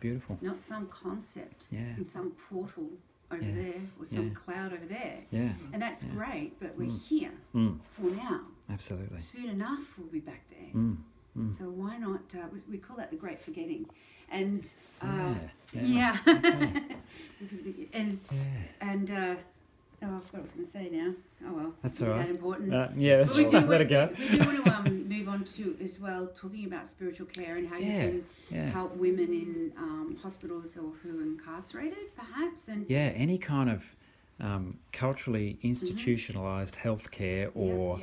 Beautiful. Not some concept Yeah. in some portal over Yeah. there or some Yeah. cloud over there. Yeah. And that's Yeah. great, but we're here Mm. for now. Absolutely. Soon enough, we'll be back there. Mm. Mm. So why not? We call that the great forgetting, and Yeah. yeah, Okay. and Yeah. and oh, I forgot what I was going to say now. Oh well, That's not all right. that important. Yeah, that's But we all do, right. Let it go. we do want to move on to as well talking about spiritual care and how Yeah. you can Yeah. help women in hospitals or who are incarcerated, perhaps. And Yeah, any kind of culturally institutionalized healthcare or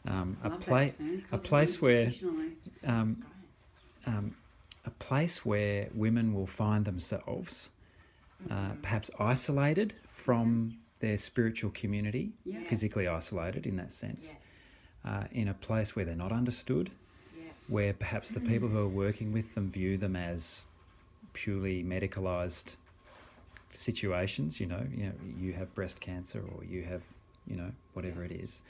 I a love place that term, a place where institutionalised. um, a place where women will find themselves perhaps isolated from their spiritual community, Yeah. physically isolated in that sense, in a place where they're not understood, where perhaps the people who are working with them view them as purely medicalized situations. You know, you have breast cancer or you have, whatever it is.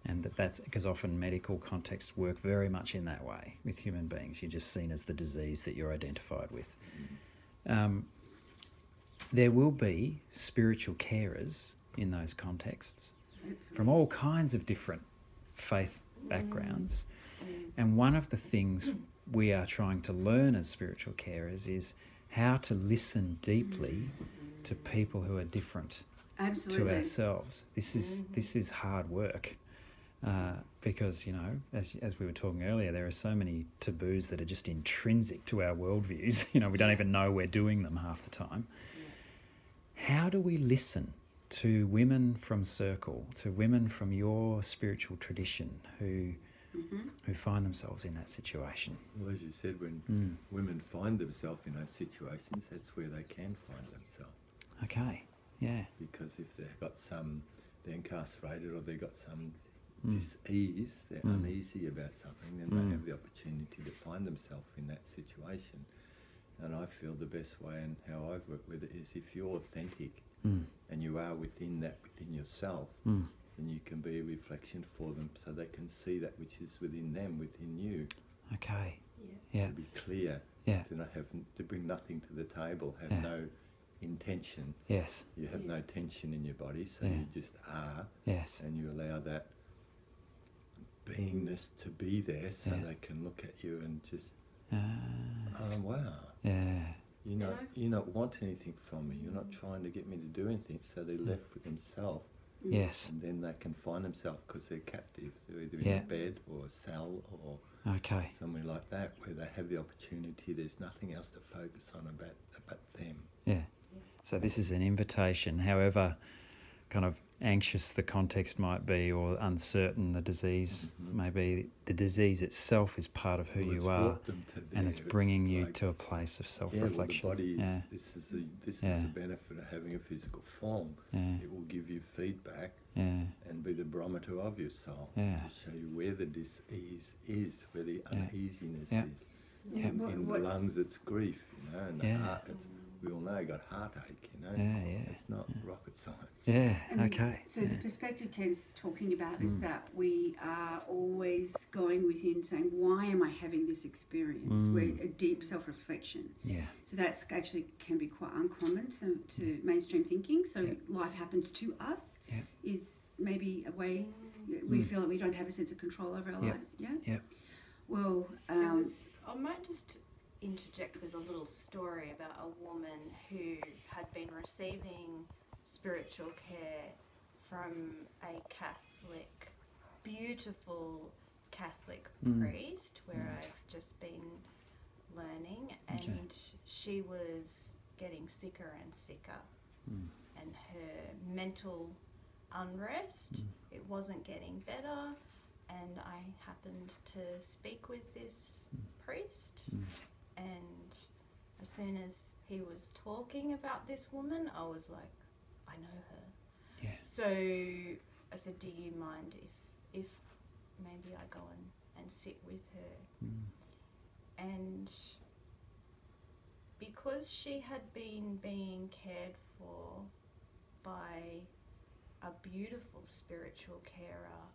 And that's because often medical contexts work very much in that way with human beings. You're just seen as the disease that you're identified with. There will be spiritual carers in those contexts from all kinds of different faith backgrounds. And one of the things we are trying to learn as spiritual carers is how to listen deeply to people who are different Absolutely. to ourselves. This is hard work. Because, as we were talking earlier, there are so many taboos that are just intrinsic to our worldviews. We don't even know we're doing them half the time. How do we listen to women from Circle, to women from your spiritual tradition who find themselves in that situation? Well, as you said, when women find themselves in those situations, that's where they can find themselves. Okay, yeah. Because if they're incarcerated or they've got some dis-ease, they're uneasy about something, then they have the opportunity to find themselves in that situation. And I feel the best way and how I've worked with it is if you're authentic and you are within yourself, then you can be a reflection for them so they can see that which is within them, within you. Okay, yeah, To be clear, yeah, to bring nothing to the table, have no intention. Yes. You have no tension in your body, so Yeah. you just are, Yes. and you allow that beingness to be there, so Yeah. they can look at you and just, Ah. oh wow, Yeah. you not want anything from me. You're not trying to get me to do anything. So they're left with themselves, Yes. and then they can find themselves because they're captive. They're either Yeah. in a bed or a cell or Okay. somewhere like that, where they have the opportunity. There's nothing else to focus on about them. Yeah. So this is an invitation, however kind of anxious the context might be or uncertain the disease may be. The disease itself is part of who Well, it's you are, brought them to and there. it's bringing you like, to a place of yeah, self-reflection. well, the body is, Yeah. this is the Yeah. benefit of having a physical form. Yeah. It will give you feedback Yeah. and be the barometer of your soul Yeah. to show you where the dis-ease is, where the Yeah. uneasiness Yeah. is. Yeah. In the lungs, it's grief, and the Yeah. heart, we all know you got heartache, Yeah, yeah. It's not rocket science. Yeah. And Okay. So yeah. the perspective Ken's talking about is that we are always going within saying, why am I having this experience? We're a deep self-reflection. Yeah. So that's actually can be quite uncommon to mainstream thinking. So Yeah. life happens to us Yeah. is maybe a way we feel that we don't have a sense of control over our Yeah. lives. Yeah. Yeah. Well, I might just interject with a little story about a woman who had been receiving spiritual care from a Catholic, beautiful Catholic priest, where I've just been learning, and she was getting sicker and sicker, and her mental unrest, it wasn't getting better, and I happened to speak with this priest, and as soon as he was talking about this woman, I was like, I know her. Yeah. So I said, do you mind if maybe I go and sit with her? And because she had been being cared for by a beautiful spiritual carer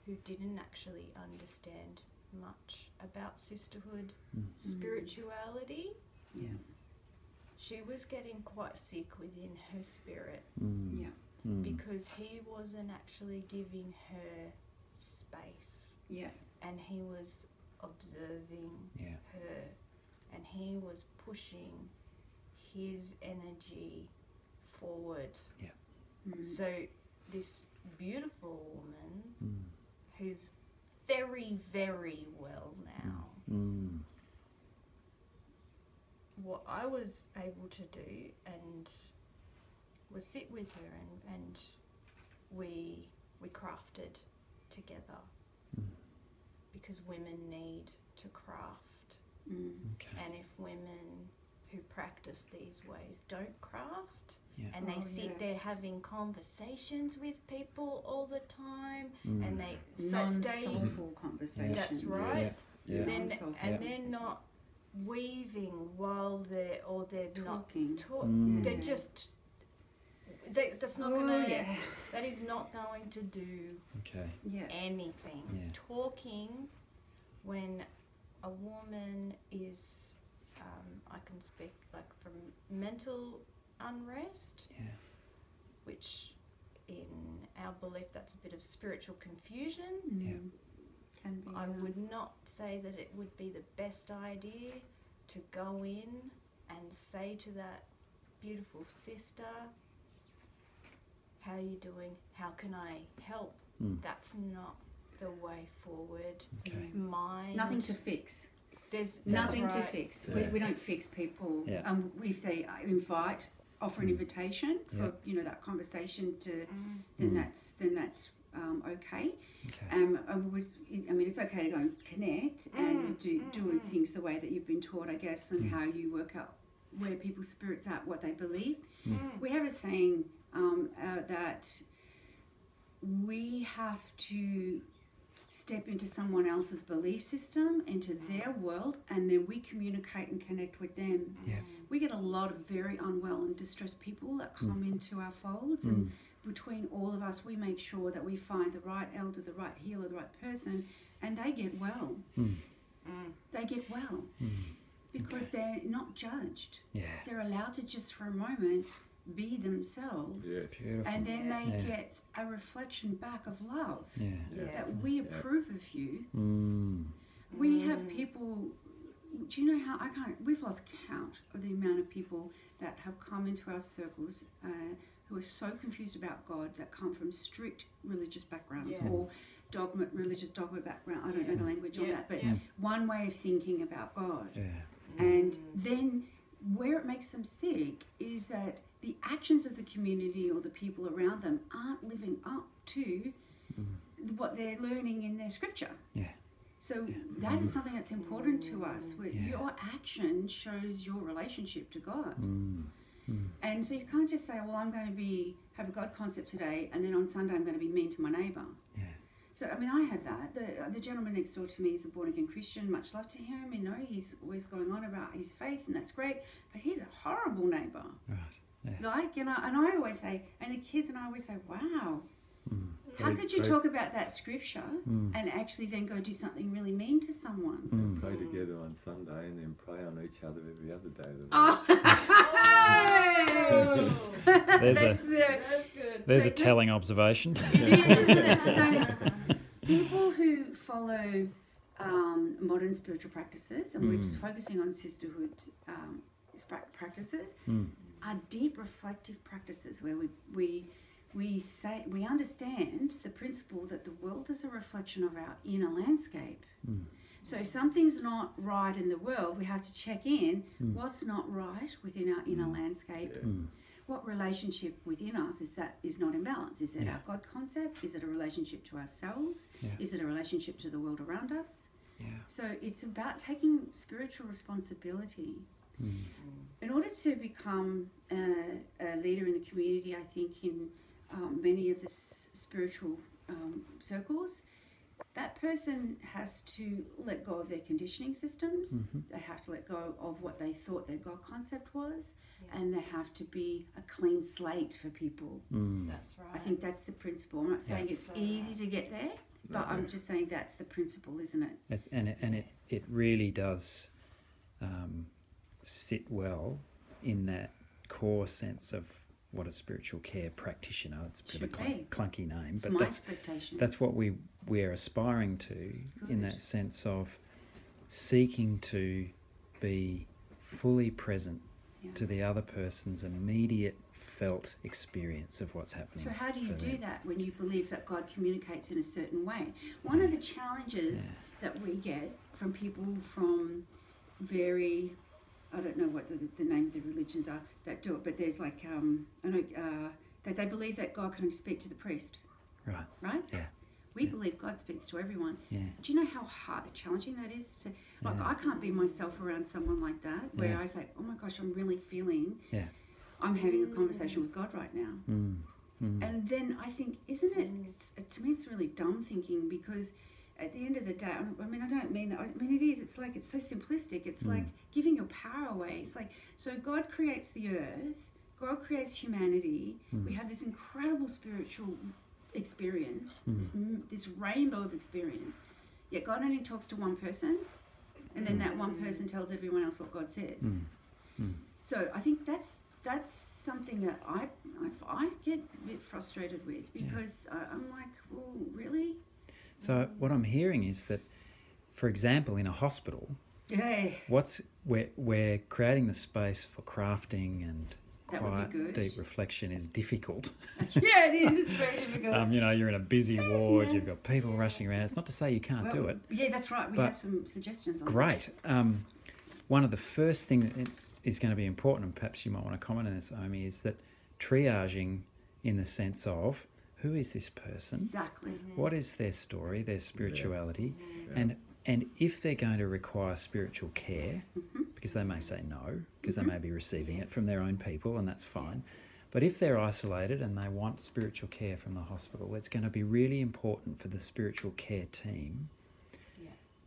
who didn't actually understand much about sisterhood, spirituality, she was getting quite sick within her spirit because he wasn't actually giving her space, and he was observing her, and he was pushing his energy forward. So this beautiful woman who's very, very well now, what I was able to do and was sit with her, and we crafted together, because women need to craft, and if women who practice these ways don't craft, and they sit there having conversations with people all the time, and they non-soulful conversations. That's right. Yeah. Then Non-soulful. and they're not weaving while they're Talking. not they're just that's not gonna that is not going to do Okay. anything. Yeah. Talking, when a woman is I can speak like from mental unrest, which in our belief that's a bit of spiritual confusion. Can be. I would not say that it would be the best idea to go in and say to that beautiful sister, how are you doing? How can I help? That's not the way forward. Okay. Nothing to fix. There's Nothing that's to right. fix. Yeah. We don't fix people. Yeah. If they invite, offer an invitation for that conversation to, then that's okay. Okay. It's okay to go and connect and do things the way that you've been taught, I guess, and how you work out where people's spirits are, what they believe. We have a saying that we have to step into someone else's belief system, into their world, and then we communicate and connect with them. Yeah. We get a lot of very unwell and distressed people that come into our folds, and between all of us, we make sure that we find the right elder, the right healer, the right person, and they get well. They get well. because they're not judged. Yeah. They're allowed to just for a moment be themselves. Yes. Beautiful. And then they Yeah. get a reflection back of love. Yeah. Yeah. That we approve of you. We have people, do you know how, we've lost count of the amount of people that have come into our circles who are so confused about God, that come from strict religious backgrounds Yeah. or religious dogma background. I don't know the language on Yeah. that, but Yeah. one way of thinking about God. Yeah. And then where it makes them sick is that the actions of the community or the people around them aren't living up to what they're learning in their scripture. Yeah. So that is something that's important to us, where Yeah. your action shows your relationship to God. Mm. And so you can't just say, well, I'm going to have a God concept today, and then on Sunday I'm going to be mean to my neighbour. Yeah. So, I mean, I have that. The gentleman next door to me is a born-again Christian. Much love to him. You know, he's always going on about his faith, and that's great. But he's a horrible neighbour. Right. Yeah. Like, you know, and I always say, and the kids and I always say, wow, how Pray- could you pray- talk about that scripture and actually then go do something really mean to someone? And pray together on Sunday and then pray on each other every other day of the week. Oh! There's That's a the, That's good. there's So a telling observation. it is, isn't it? So, people who follow modern spiritual practices, and we're focusing on sisterhood practices, are deep reflective practices where we understand the principle that the world is a reflection of our inner landscape. So if something's not right in the world, we have to check in what's not right within our inner landscape. What relationship within us is not in balance? Is it our God concept? Is it a relationship to ourselves? Yeah. Is it a relationship to the world around us? Yeah. So it's about taking spiritual responsibility. In order to become a leader in the community, I think in many of the spiritual circles, that person has to let go of their conditioning systems. They have to let go of what they thought their God concept was, and they have to be a clean slate for people. That's right. I think that's the principle. I'm not saying Yes. it's easy to get there, but I'm just saying that's the principle, isn't it? It really does sit well in that core sense of what a spiritual care practitioner. It's a bit of a Should be. clunky name, It's but my that's expectations. what we're aspiring to in Good. that sense of seeking to be fully present to the other person's immediate felt experience of what's happening. So how do you for do them. that when you believe that God communicates in a certain way? One of the challenges that we get from people from very, I don't know what the name of the religions are that do it, but there's like, I know that they believe that God can only speak to the priest, Right. right? Yeah. We believe God speaks to everyone. Yeah. Do you know how challenging that is to, like, Yeah. I can't be myself around someone like that, where Yeah. I say, oh my gosh, I'm really feeling, Yeah. I'm having a conversation with God right now. And then I think, isn't it, to me it's really dumb thinking, because at the end of the day, I mean, I don't mean that, I mean, it is, it's like, it's so simplistic, it's like giving your power away. It's like, so God creates the earth, God creates humanity, we have this incredible spiritual experience, this rainbow of experience, yet God only talks to one person, and then that one person tells everyone else what God says. So I think that's something that I get a bit frustrated with, because I'm like, well, really? So what I'm hearing is that, for example, in a hospital, Yeah. we're creating the space for crafting and That would be quiet, good. deep reflection is difficult. Yeah, it is. It's very difficult. You're in a busy ward, you've got people rushing around. It's not to say you can't do it. Yeah, that's right. We But have some suggestions on Great. One of the first things that is going to be important, and perhaps you might want to comment on this, Omi, is that triaging in the sense of, who is this person? that. Exactly. What is their story, their spirituality? And if they're going to require spiritual care, because they may say no, because they may be receiving it from their own people, and that's fine. But if they're isolated and they want spiritual care from the hospital, it's going to be really important for the spiritual care team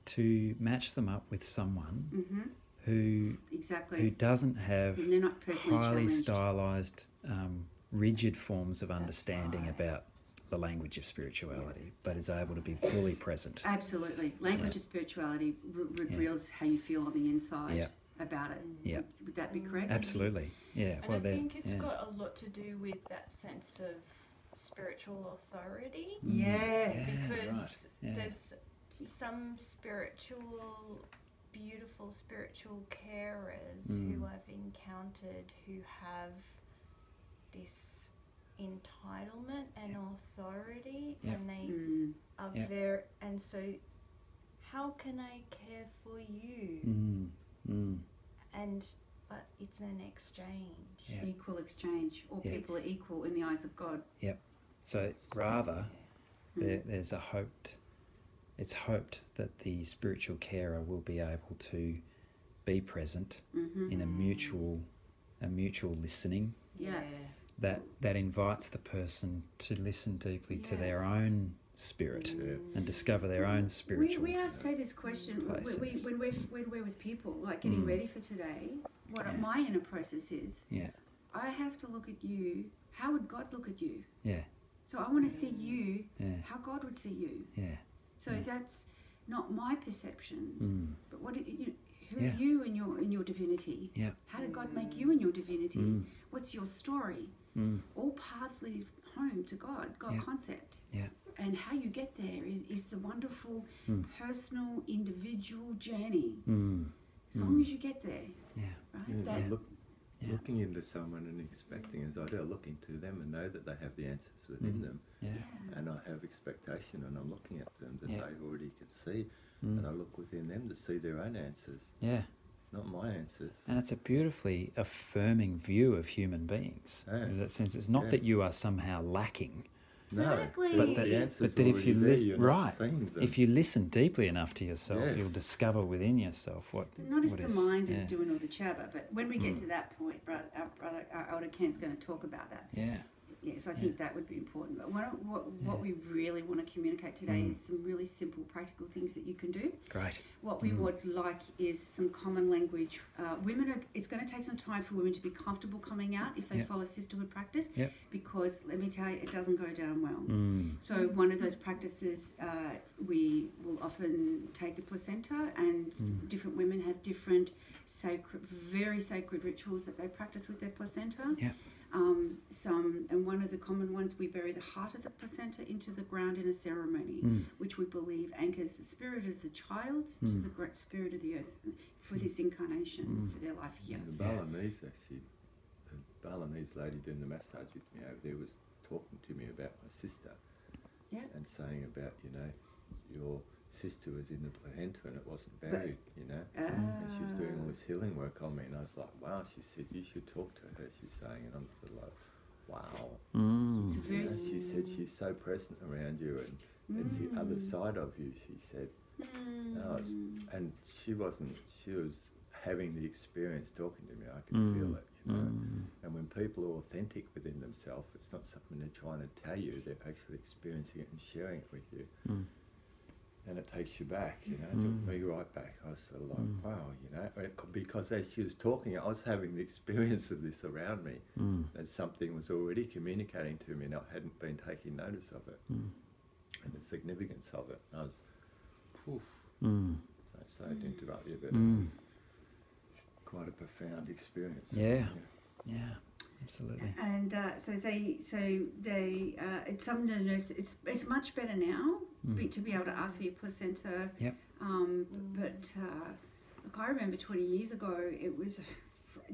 to match them up with someone who Exactly. doesn't have And they're not personally highly challenged. stylized, rigid forms of understanding about the language of spirituality, but is able to be fully present. Absolutely. Language of spirituality reveals how you feel on the inside. Yeah. about it. Yeah. Would that be correct? Absolutely. Yeah. And Well, I think it's yeah. got a lot to do with that sense of spiritual authority. Yes. Yeah, Because right. Yeah. there's some beautiful spiritual carers who I've encountered who have this entitlement and authority, Yep. and they are Yep. very, and so how can I care for you? And but it's an exchange. Yeah. Equal exchange. All Yeah. people are equal in the eyes of God. So rather, there's a hoped. It's hoped that the spiritual carer will be able to be present in a mutual listening Yeah. that invites the person to listen deeply to Yeah. their own spirit Yeah. and discover their own spiritual. We ask say this question places. when we're with people, like getting ready for today. What Yeah. my inner process is, Yeah. I have to look at you. How would God look at you? Yeah. So I want to see you Yeah. how God would see you. Yeah. So Yeah. that's not my perceptions, but who Yeah. are you in your divinity? Yeah. How did God make you in your divinity? Mm. What's your story? Mm. All paths lead home to God Yeah. concept. Yeah. And how you get there is the wonderful personal, individual journey. Mm. As long as you get there, Yeah. right? Yeah, That, looking into someone and expecting as I do, I look into them and know that they have the answers within them, Yeah. and I have expectation, and I'm looking at them that Yeah. they already can see, and I look within them to see their own answers, Yeah. not my answers. And it's a beautifully affirming view of human beings. Yeah. In that sense, it's not that Yes. you are somehow lacking, Exactly. No, but but that, the answers but that if already you there, listen, you're not right, seeing them. if you listen deeply enough to yourself, Yes. you'll discover within yourself what. But not if what the is- mind is yeah. doing all the chabba. But when we get to that point, our elder Ken's going to talk about that. Yeah. Yes, I think that would be important. But what we really want to communicate today is some really simple, practical things that you can do. Great. What we would like is some common language. It's going to take some time for women to be comfortable coming out if they Yep. follow sisterhood practice, Yep. because let me tell you, it doesn't go down well. Mm. So one of those practices, we will often take the placenta, and different women have different very sacred rituals that they practice with their placenta. Yeah. And one of the common ones, we bury the heart of the placenta into the ground in a ceremony, which we believe anchors the spirit of the child to the great spirit of the earth for this incarnation, for their life here. And the Balinese actually, the Balinese lady doing the massage with me over there was talking to me about my sister, Yeah. and saying about, your sister was in the placenta and it wasn't buried, and she was doing all this healing work on me, and I was like, wow. She said, you should talk to her, she's saying, and I'm sort of like, wow. Mm. It's a very She said she's so present around you, and it's the other side of you, she said. And she was having the experience talking to me. I could feel it, And when people are authentic within themselves, it's not something they're trying to tell you, they're actually experiencing it and sharing it with you. And it takes you back, it took me right back. I was sort of like, wow, because as she was talking, I was having the experience of this around me, and something was already communicating to me, and I hadn't been taking notice of it, and the significance of it. And I was, poof. So sorry to interrupt you, but it was quite a profound experience. Yeah. Yeah. Absolutely. And so they it's something to notice. It's much better now to be able to ask for your placenta. Yep. But look, I remember 20 years ago, it was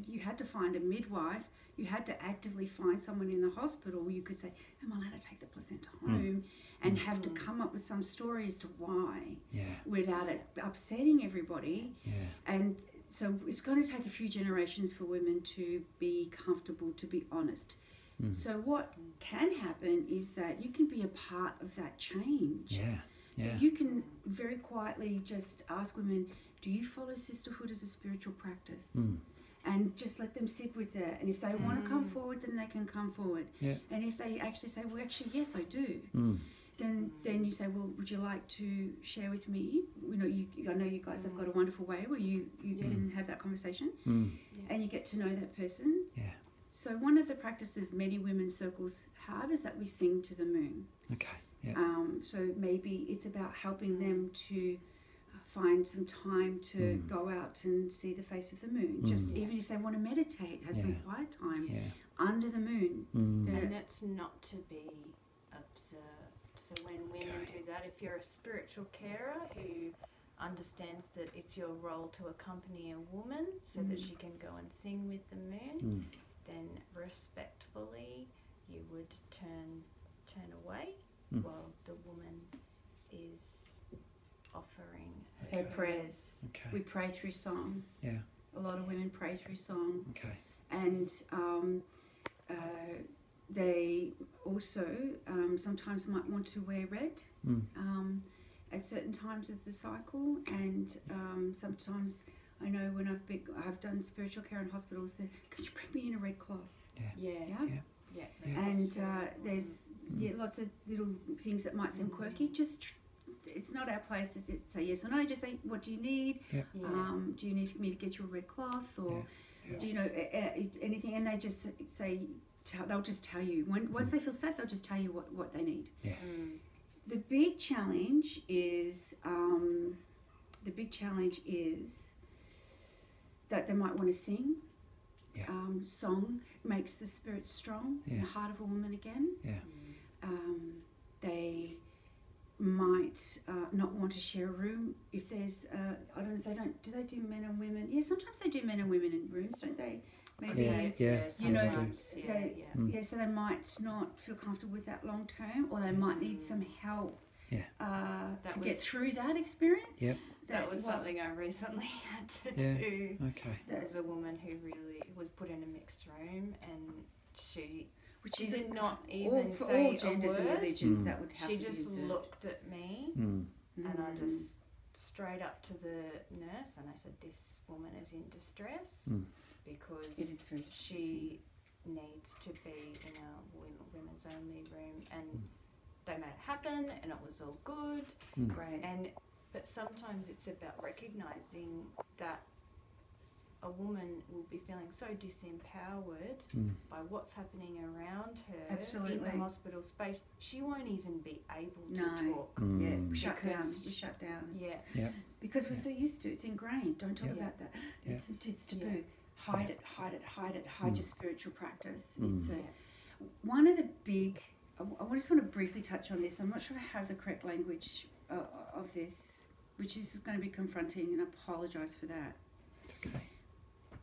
you had to find a midwife. You had to actively find someone in the hospital. You could say, "Am I allowed to take the placenta home?" And have to come up with some story as to why, without it upsetting everybody. Yeah. And so it's going to take a few generations for women to be comfortable, to be honest. So what can happen is that you can be a part of that change. Yeah. So you can very quietly just ask women, do you follow sisterhood as a spiritual practice? And just let them sit with it. And if they want to come forward, then they can come forward. Yeah. And if they actually say, well, actually, yes, I do. Then you say, well, would you like to share with me? I know you guys have got a wonderful way where you can have that conversation, and you get to know that person. Yeah. So one of the practices many women's circles have is that we sing to the moon. Okay. Yeah. So maybe it's about helping them to find some time to go out and see the face of the moon. Just even if they want to meditate, have some quiet time under the moon. And that's not to be observed. So when women do that, if you're a spiritual carer who understands that it's your role to accompany a woman so that she can go and sing with the moon, then respectfully you would turn away while the woman is offering Her prayers. Okay. We pray through song. Yeah. A lot of women pray through song. Okay. And they also sometimes might want to wear red at certain times of the cycle. And sometimes I know when I've done spiritual care in hospitals, could you bring me in a red cloth? And there's lots of little things that might seem quirky. Just it's not our place to say yes or no. Just say, what do you need? Do you need me to get you a red cloth, or do you know anything? And they just say, they'll just tell you. Once they feel safe, they'll just tell you what they need. The big challenge is that they might want to sing. Song makes the spirit strong in the heart of a woman again. They might not want to share a room if there's I don't know if they don't do they do men and women? Yeah, sometimes they do men and women in rooms, don't they? Maybe you know so they might not feel comfortable with that long term, or they might need some help to get through that experience. That was something I recently had to do. There was a woman who really was put in a mixed room, and she did not even for say all genders a word. and religions that would have She to just be observed. looked at me, and I just straight up to the nurse and I said, "This woman is in distress because It is very she needs to be in a women's only room." And they made it happen, and it was all good. Right. But sometimes it's about recognising that a woman will be feeling so disempowered by what's happening around her in the hospital space. She won't even be able to talk. We shut down. Because we're so used to it. It's ingrained. Don't talk about that. It's taboo. Hide it. Hide your spiritual practice. It's one of the big... I just want to briefly touch on this. I'm not sure I have the correct language of this, which is going to be confronting, and I apologise for that.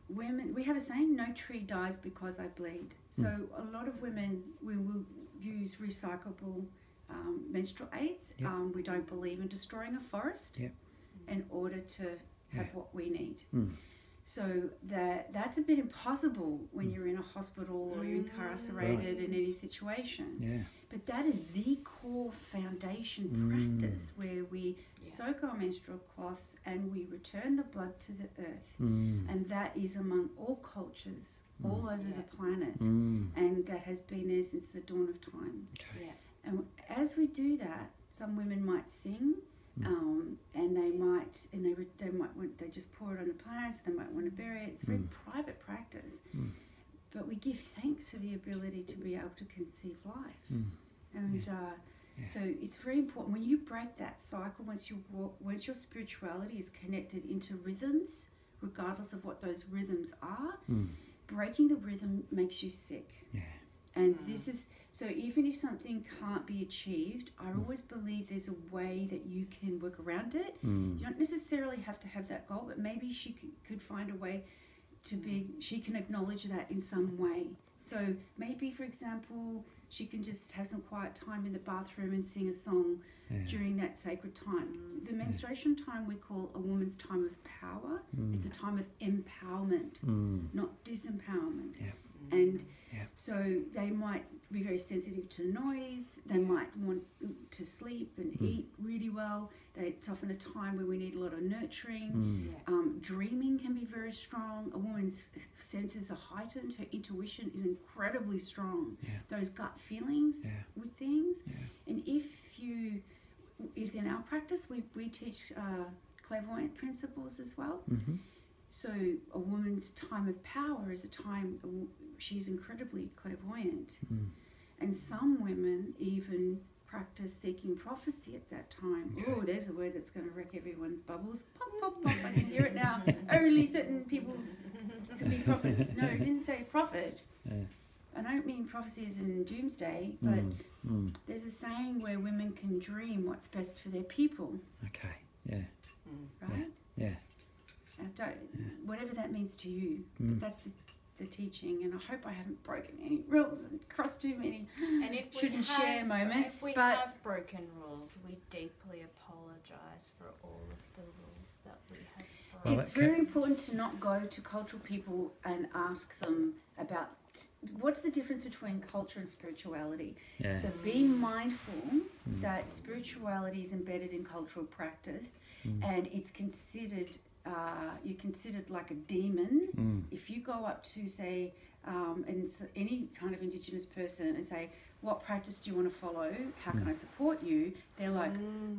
Women, we have a saying, no tree dies because I bleed. So a lot of women, we will use recyclable menstrual aids. We don't believe in destroying a forest in order to have what we need. So that's a bit impossible when you're in a hospital or you're incarcerated in any situation. But that is the core foundation practice where we soak our menstrual cloths and we return the blood to the earth. And that is among all cultures all over the planet. And that has been there since the dawn of time. And as we do that, some women might sing. And they just pour it on the plants. They might want to bury it. It's a very private practice, but we give thanks for the ability to be able to conceive life, and so it's very important when you break that cycle. Once your spirituality is connected into rhythms, regardless of what those rhythms are, breaking the rhythm makes you sick. And this is, so even if something can't be achieved, I always believe there's a way that you can work around it. You don't necessarily have to have that goal, but maybe she could find a way she can acknowledge that in some way. So maybe, for example, she can just have some quiet time in the bathroom and sing a song during that sacred time. The menstruation time we call a woman's time of power. It's a time of empowerment, not disempowerment. And so they might be very sensitive to noise. They might want to sleep and eat really well. It's often a time where we need a lot of nurturing. Dreaming can be very strong. A woman's senses are heightened. Her intuition is incredibly strong. Those gut feelings with things. And in our practice, we teach clairvoyant principles as well. So a woman's time of power is a time she's incredibly clairvoyant. And some women even practice seeking prophecy at that time. Okay. Oh, there's a word that's going to wreck everyone's bubbles. Pop, pop, pop. I can hear it now. Only certain people can be prophets. No, it didn't say prophet. Yeah. I don't mean prophecy as in doomsday, but there's a saying where women can dream what's best for their people, Okay. Yeah. right? Yeah. And whatever that means to you, but that's the teaching, and I hope I haven't broken any rules and crossed too many And if shouldn't share moments, if we but have broken rules, we deeply apologise for all of the rules that we have broken. Well, it's very important to not go to cultural people and ask them about what's the difference between culture and spirituality. Yeah. So be mindful that spirituality is embedded in cultural practice, and it's considered you're considered like a demon if you go up to say any kind of Indigenous person and say, what practice do you want to follow, how can I support you, they're like,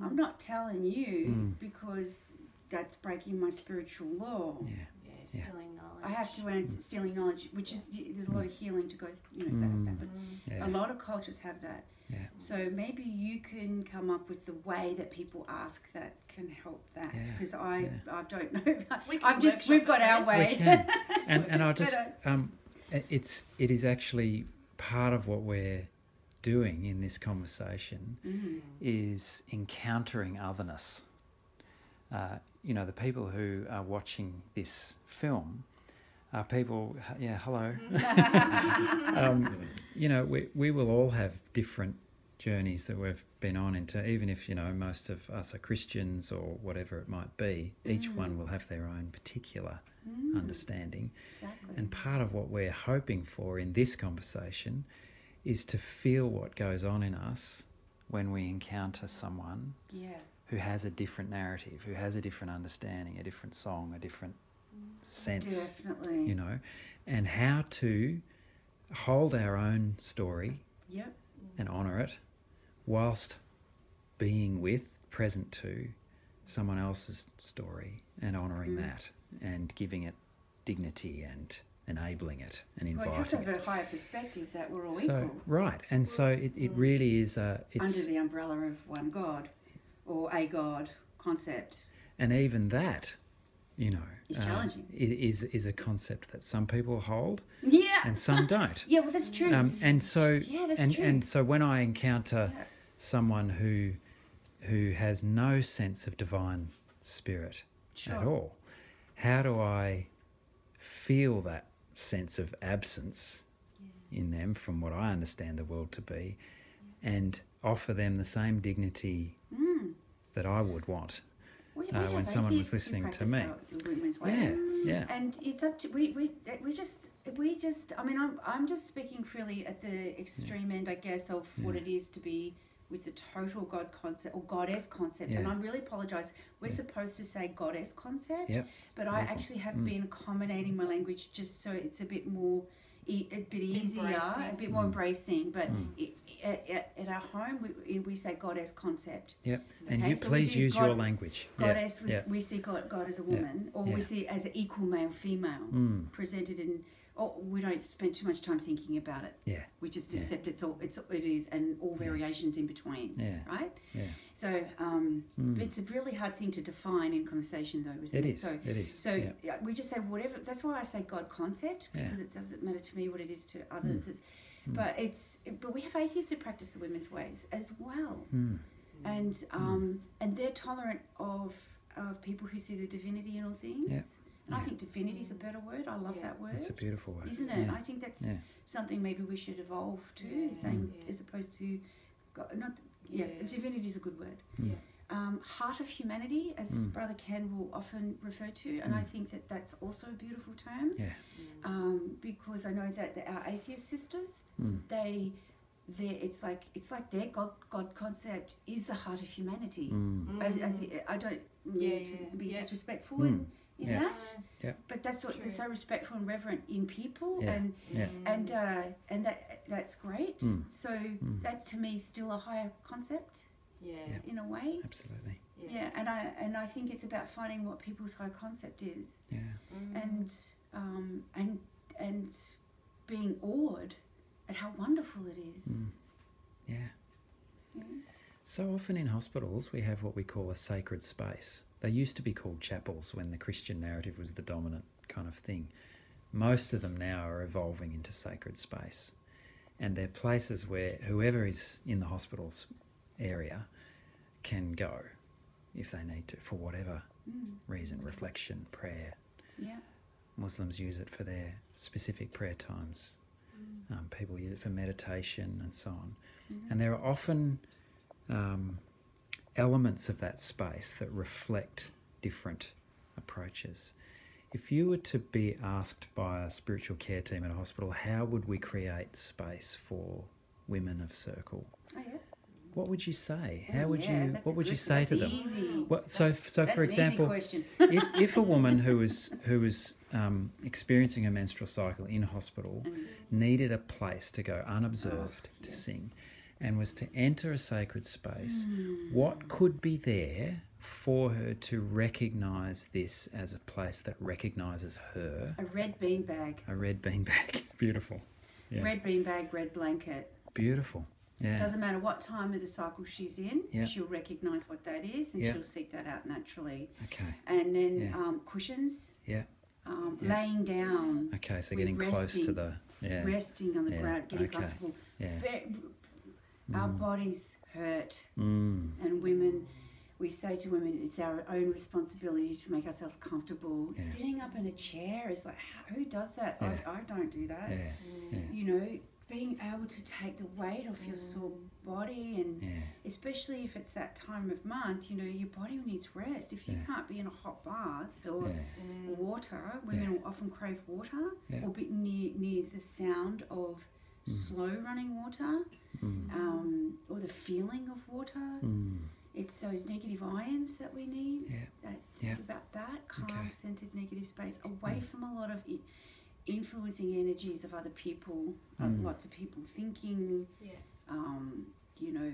I'm not telling you because that's breaking my spiritual law. Yeah, stealing knowledge. I have to answer stealing knowledge, which is there's a lot of healing to go through, fast that, but a lot of cultures have that. Yeah. So maybe you can come up with the way that people ask that can help that, because I don't know. We've got our way. We can. and I'll just it is actually part of what we're doing in this conversation is encountering otherness. The people who are watching this film are people, hello. We will all have different journeys that we've been on into, even if, most of us are Christians or whatever it might be, each one will have their own particular understanding. Exactly. And part of what we're hoping for in this conversation is to feel what goes on in us when we encounter someone who has a different narrative, who has a different understanding, a different song, a different sense. Definitely. And how to hold our own story and honour it whilst being present to someone else's story and honouring that and giving it dignity and enabling it and inviting you have to have it. a higher perspective that we're all So, equal. right, and so it really is Under the umbrella of one God or a God concept. And even that, It's challenging. is a concept that some people hold Yeah. and some don't. Yeah, well, that's true. And so that's true. and so when I encounter someone who has no sense of divine spirit at all, how do I feel that sense of absence in them from what I understand the world to be, and offer them the same dignity that I would want when someone was listening to me? Yeah. And it's up to we just. I mean, I'm just speaking freely at the extreme end, I guess, of what it is to be with the total God concept or goddess concept. And I really apologise. We're supposed to say goddess concept, but I actually have been accommodating my language just so it's a bit more, a bit easier, a bit more embracing. But at our home, we say goddess concept. Yep. And Okay, you so please use your language. Goddess, we see God as a woman, or we see as an equal male-female presented in. Oh, we don't spend too much time thinking about it. Yeah. We just accept it is, and all variations in between. Yeah. Right. Yeah. So it's a really hard thing to define in conversation, though, isn't it? It is. So, it is. So we just say whatever. That's why I say God concept, because it doesn't matter to me what it is to others. But we have atheists who practice the women's ways as well, and they're tolerant of people who see the divinity in all things. Yeah. And I think divinity is a better word. I love that word. It's a beautiful word, isn't it? Yeah. I think that's something maybe we should evolve to, saying as opposed to God, divinity is a good word. Yeah. Heart of humanity, as Brother Ken will often refer to, and I think that that's also a beautiful term. Yeah. Because I know that our atheist sisters, it's like their God concept is the heart of humanity. I don't mean to be disrespectful in that, but that's what they're so respectful and reverent in people, and that's great. So that to me is still a higher concept. In a way. Absolutely. And I think it's about finding what people's high concept is. And being awed at how wonderful it is. So often in hospitals we have what we call a sacred space. They used to be called chapels when the Christian narrative was the dominant kind of thing. Most of them now are evolving into sacred space. And they're places where whoever is in the hospital's area can go if they need to, for whatever reason, reflection, prayer. Yeah. Muslims use it for their specific prayer times. People use it for meditation and so on. And there are often elements of that space that reflect different approaches. If you were to be asked by a spiritual care team at a hospital, how would we create space for women of Circle? Oh, yeah. What would you say? Oh, How would yeah, you? that's What a would you good- say to that's them? easy. What, so That's for an easy example, question. if a woman who was experiencing a menstrual cycle in hospital needed a place to go unobserved to yes. sing, and was to enter a sacred space, what could be there for her to recognise this as a place that recognises her? A red beanbag. A red beanbag. Beautiful. Yeah. Red beanbag, red blanket. Beautiful. Yeah. Doesn't matter what time of the cycle she's in, Yeah. she'll recognise what that is and Yeah. she'll seek that out naturally. Okay. And then Yeah. Cushions, Yeah. Yeah. Laying down, Okay. So We're getting close to resting. the. Yeah. resting on the Yeah. ground, getting Okay. comfortable. Yeah. Our bodies hurt, Mm. and women, we say to women, it's our own responsibility to make ourselves comfortable. Yeah. Sitting up in a chair is like, who does that? Yeah. I don't do that. Yeah. Yeah. You know, being able to take the weight off your sore body, and Yeah. especially if it's that time of month, you know, your body needs rest. If you Yeah. can't be in a hot bath or Yeah. water, women will often crave water, Yeah. or be near the sound of slow running water, or the feeling of water. Mm. It's those negative ions that we need. Yeah. Think Yeah. about that calm, Okay. centered, negative space, away from a lot of influencing energies of other people. Lots of people thinking. Yeah. You know,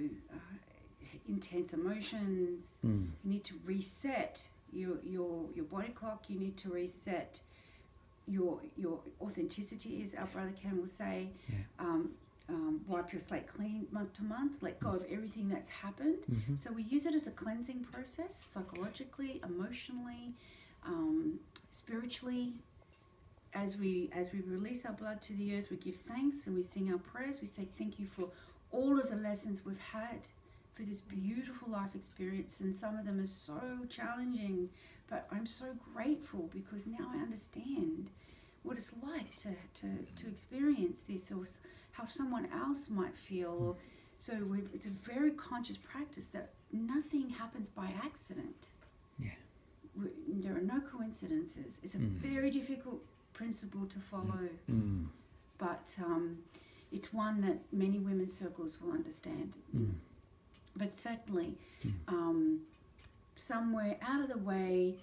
intense emotions. Mm. You need to reset your body clock. You need to reset your authenticity, as our brother Ken will say. Yeah. Wipe your slate clean month to month. Let go of everything that's happened. Mm-hmm. So we use it as a cleansing process, psychologically, emotionally, spiritually. As we release our blood to the earth, we give thanks and we sing our prayers. We say thank you for all of the lessons we've had, for this beautiful life experience, and some of them are so challenging, but I'm so grateful because now I understand what it's like to experience this, or how someone else might feel. Or, so it's a very conscious practice that nothing happens by accident. Yeah. There are no coincidences. It's a very difficult principle to follow, Mm. but it's one that many women's circles will understand. But certainly, somewhere out of the way,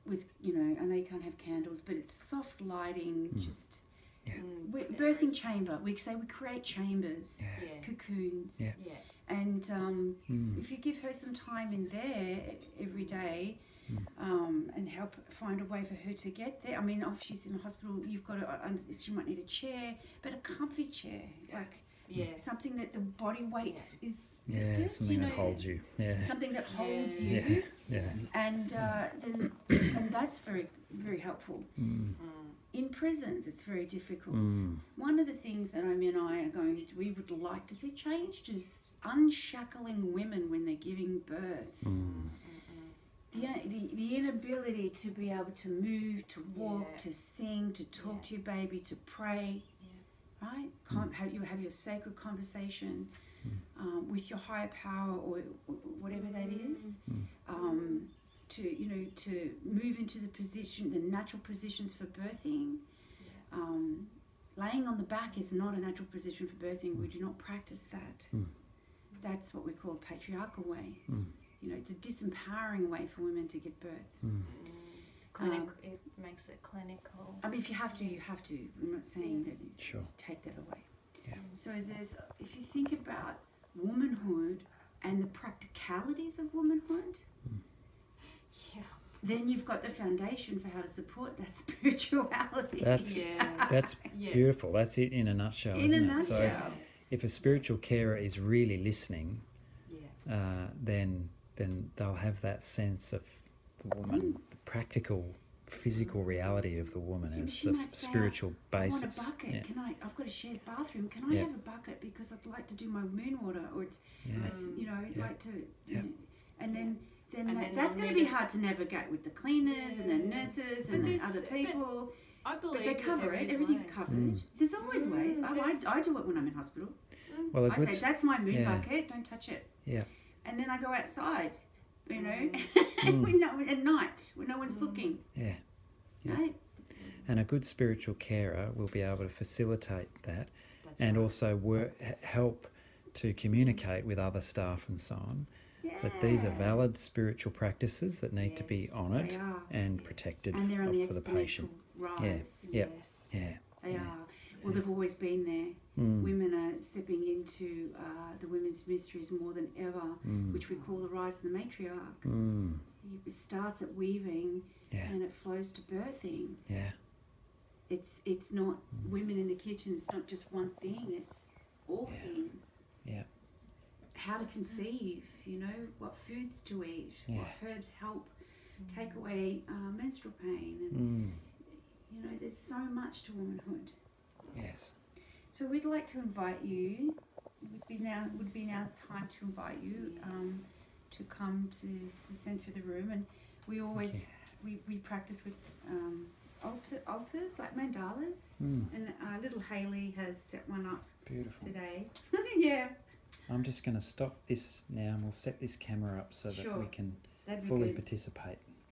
with, you know, I know you can't have candles, but it's soft lighting, just birthing chamber. We say we create chambers, Yeah. cocoons, Yeah. Yeah. and if you give her some time in there every day, and help find a way for her to get there. I mean, if she's in a hospital, you've got to, she might need a chair, but a comfy chair, like something that the body weight is Yeah. lifted, Something you know, that holds you. Yeah. something that holds Yeah. you, Yeah. Yeah. and then and that's very, very helpful. In prisons, it's very difficult. One of the things that Amy and I are we would like to see changed is unshackling women when they're giving birth. The inability to be able to move, to walk, to sing, to talk to your baby, to pray, right? Have your sacred conversation with your higher power, or whatever that is. To move into the natural positions for birthing. Laying on the back is not a natural position for birthing. We do not practice that. That's what we call a patriarchal way. You know, it's a disempowering way for women to give birth. It makes it clinical. I mean, if you have to, you have to. We're not saying that you Sure. take that away. Yeah. So if you think about womanhood and the practicalities of womanhood, Yeah. then you've got the foundation for how to support that spirituality. That's Yeah. that's Yeah. beautiful. That's it in a nutshell, In isn't a it? So nutshell. if a spiritual carer is really listening, Yeah. then they'll have that sense of the woman, the practical, physical reality of the woman Yeah, as she the might say, spiritual I basis. want a bucket. Yeah. I've got a shared bathroom. Can I Yeah. have a bucket because I'd like to do my moon water, or it's Yeah. I'd Yeah. like to, Yeah. and then And then that's they'll going to need be hard to navigate with the cleaners and the nurses But and the there's- other but people. I But believe they that cover there it. is Everything's ways. covered. There's always ways. there's- I do it when I'm in hospital. Well, a I good say, that's my moon yeah. bucket, don't touch it. Yeah. And then I go outside, you know, Mm. at night when no one's looking. Yeah. Yeah. Right? And a good spiritual carer will be able to facilitate that, That's and right. also help to communicate with other staff and so on. That these are Yeah. valid spiritual practices that need to be Yes, honoured They are. and Yes. protected And they're on the for the exponential patient. rise. Yep. Yes. Yeah. They Yeah. are. Well, they've always been there. Mm. Women are stepping into the women's mysteries more than ever, Mm. which we call the rise of the matriarch. Mm. It starts at weaving Yeah. and it flows to birthing. Yeah. It's not women in the kitchen. It's not just one thing. It's all Yeah. things. Yeah. How to conceive, what foods to eat, Yeah. what herbs help take away menstrual pain, and Mm. there's so much to womanhood. Yes. So we'd like to invite you. Would be now time to invite you to come to the centre of the room, and we always we practice with altars like mandalas, Mm. and little Hayley has set one up Beautiful. today. Yeah, I'm just going to stop this now, and we'll set this camera up so that Sure. we can that'd be fully good. participate.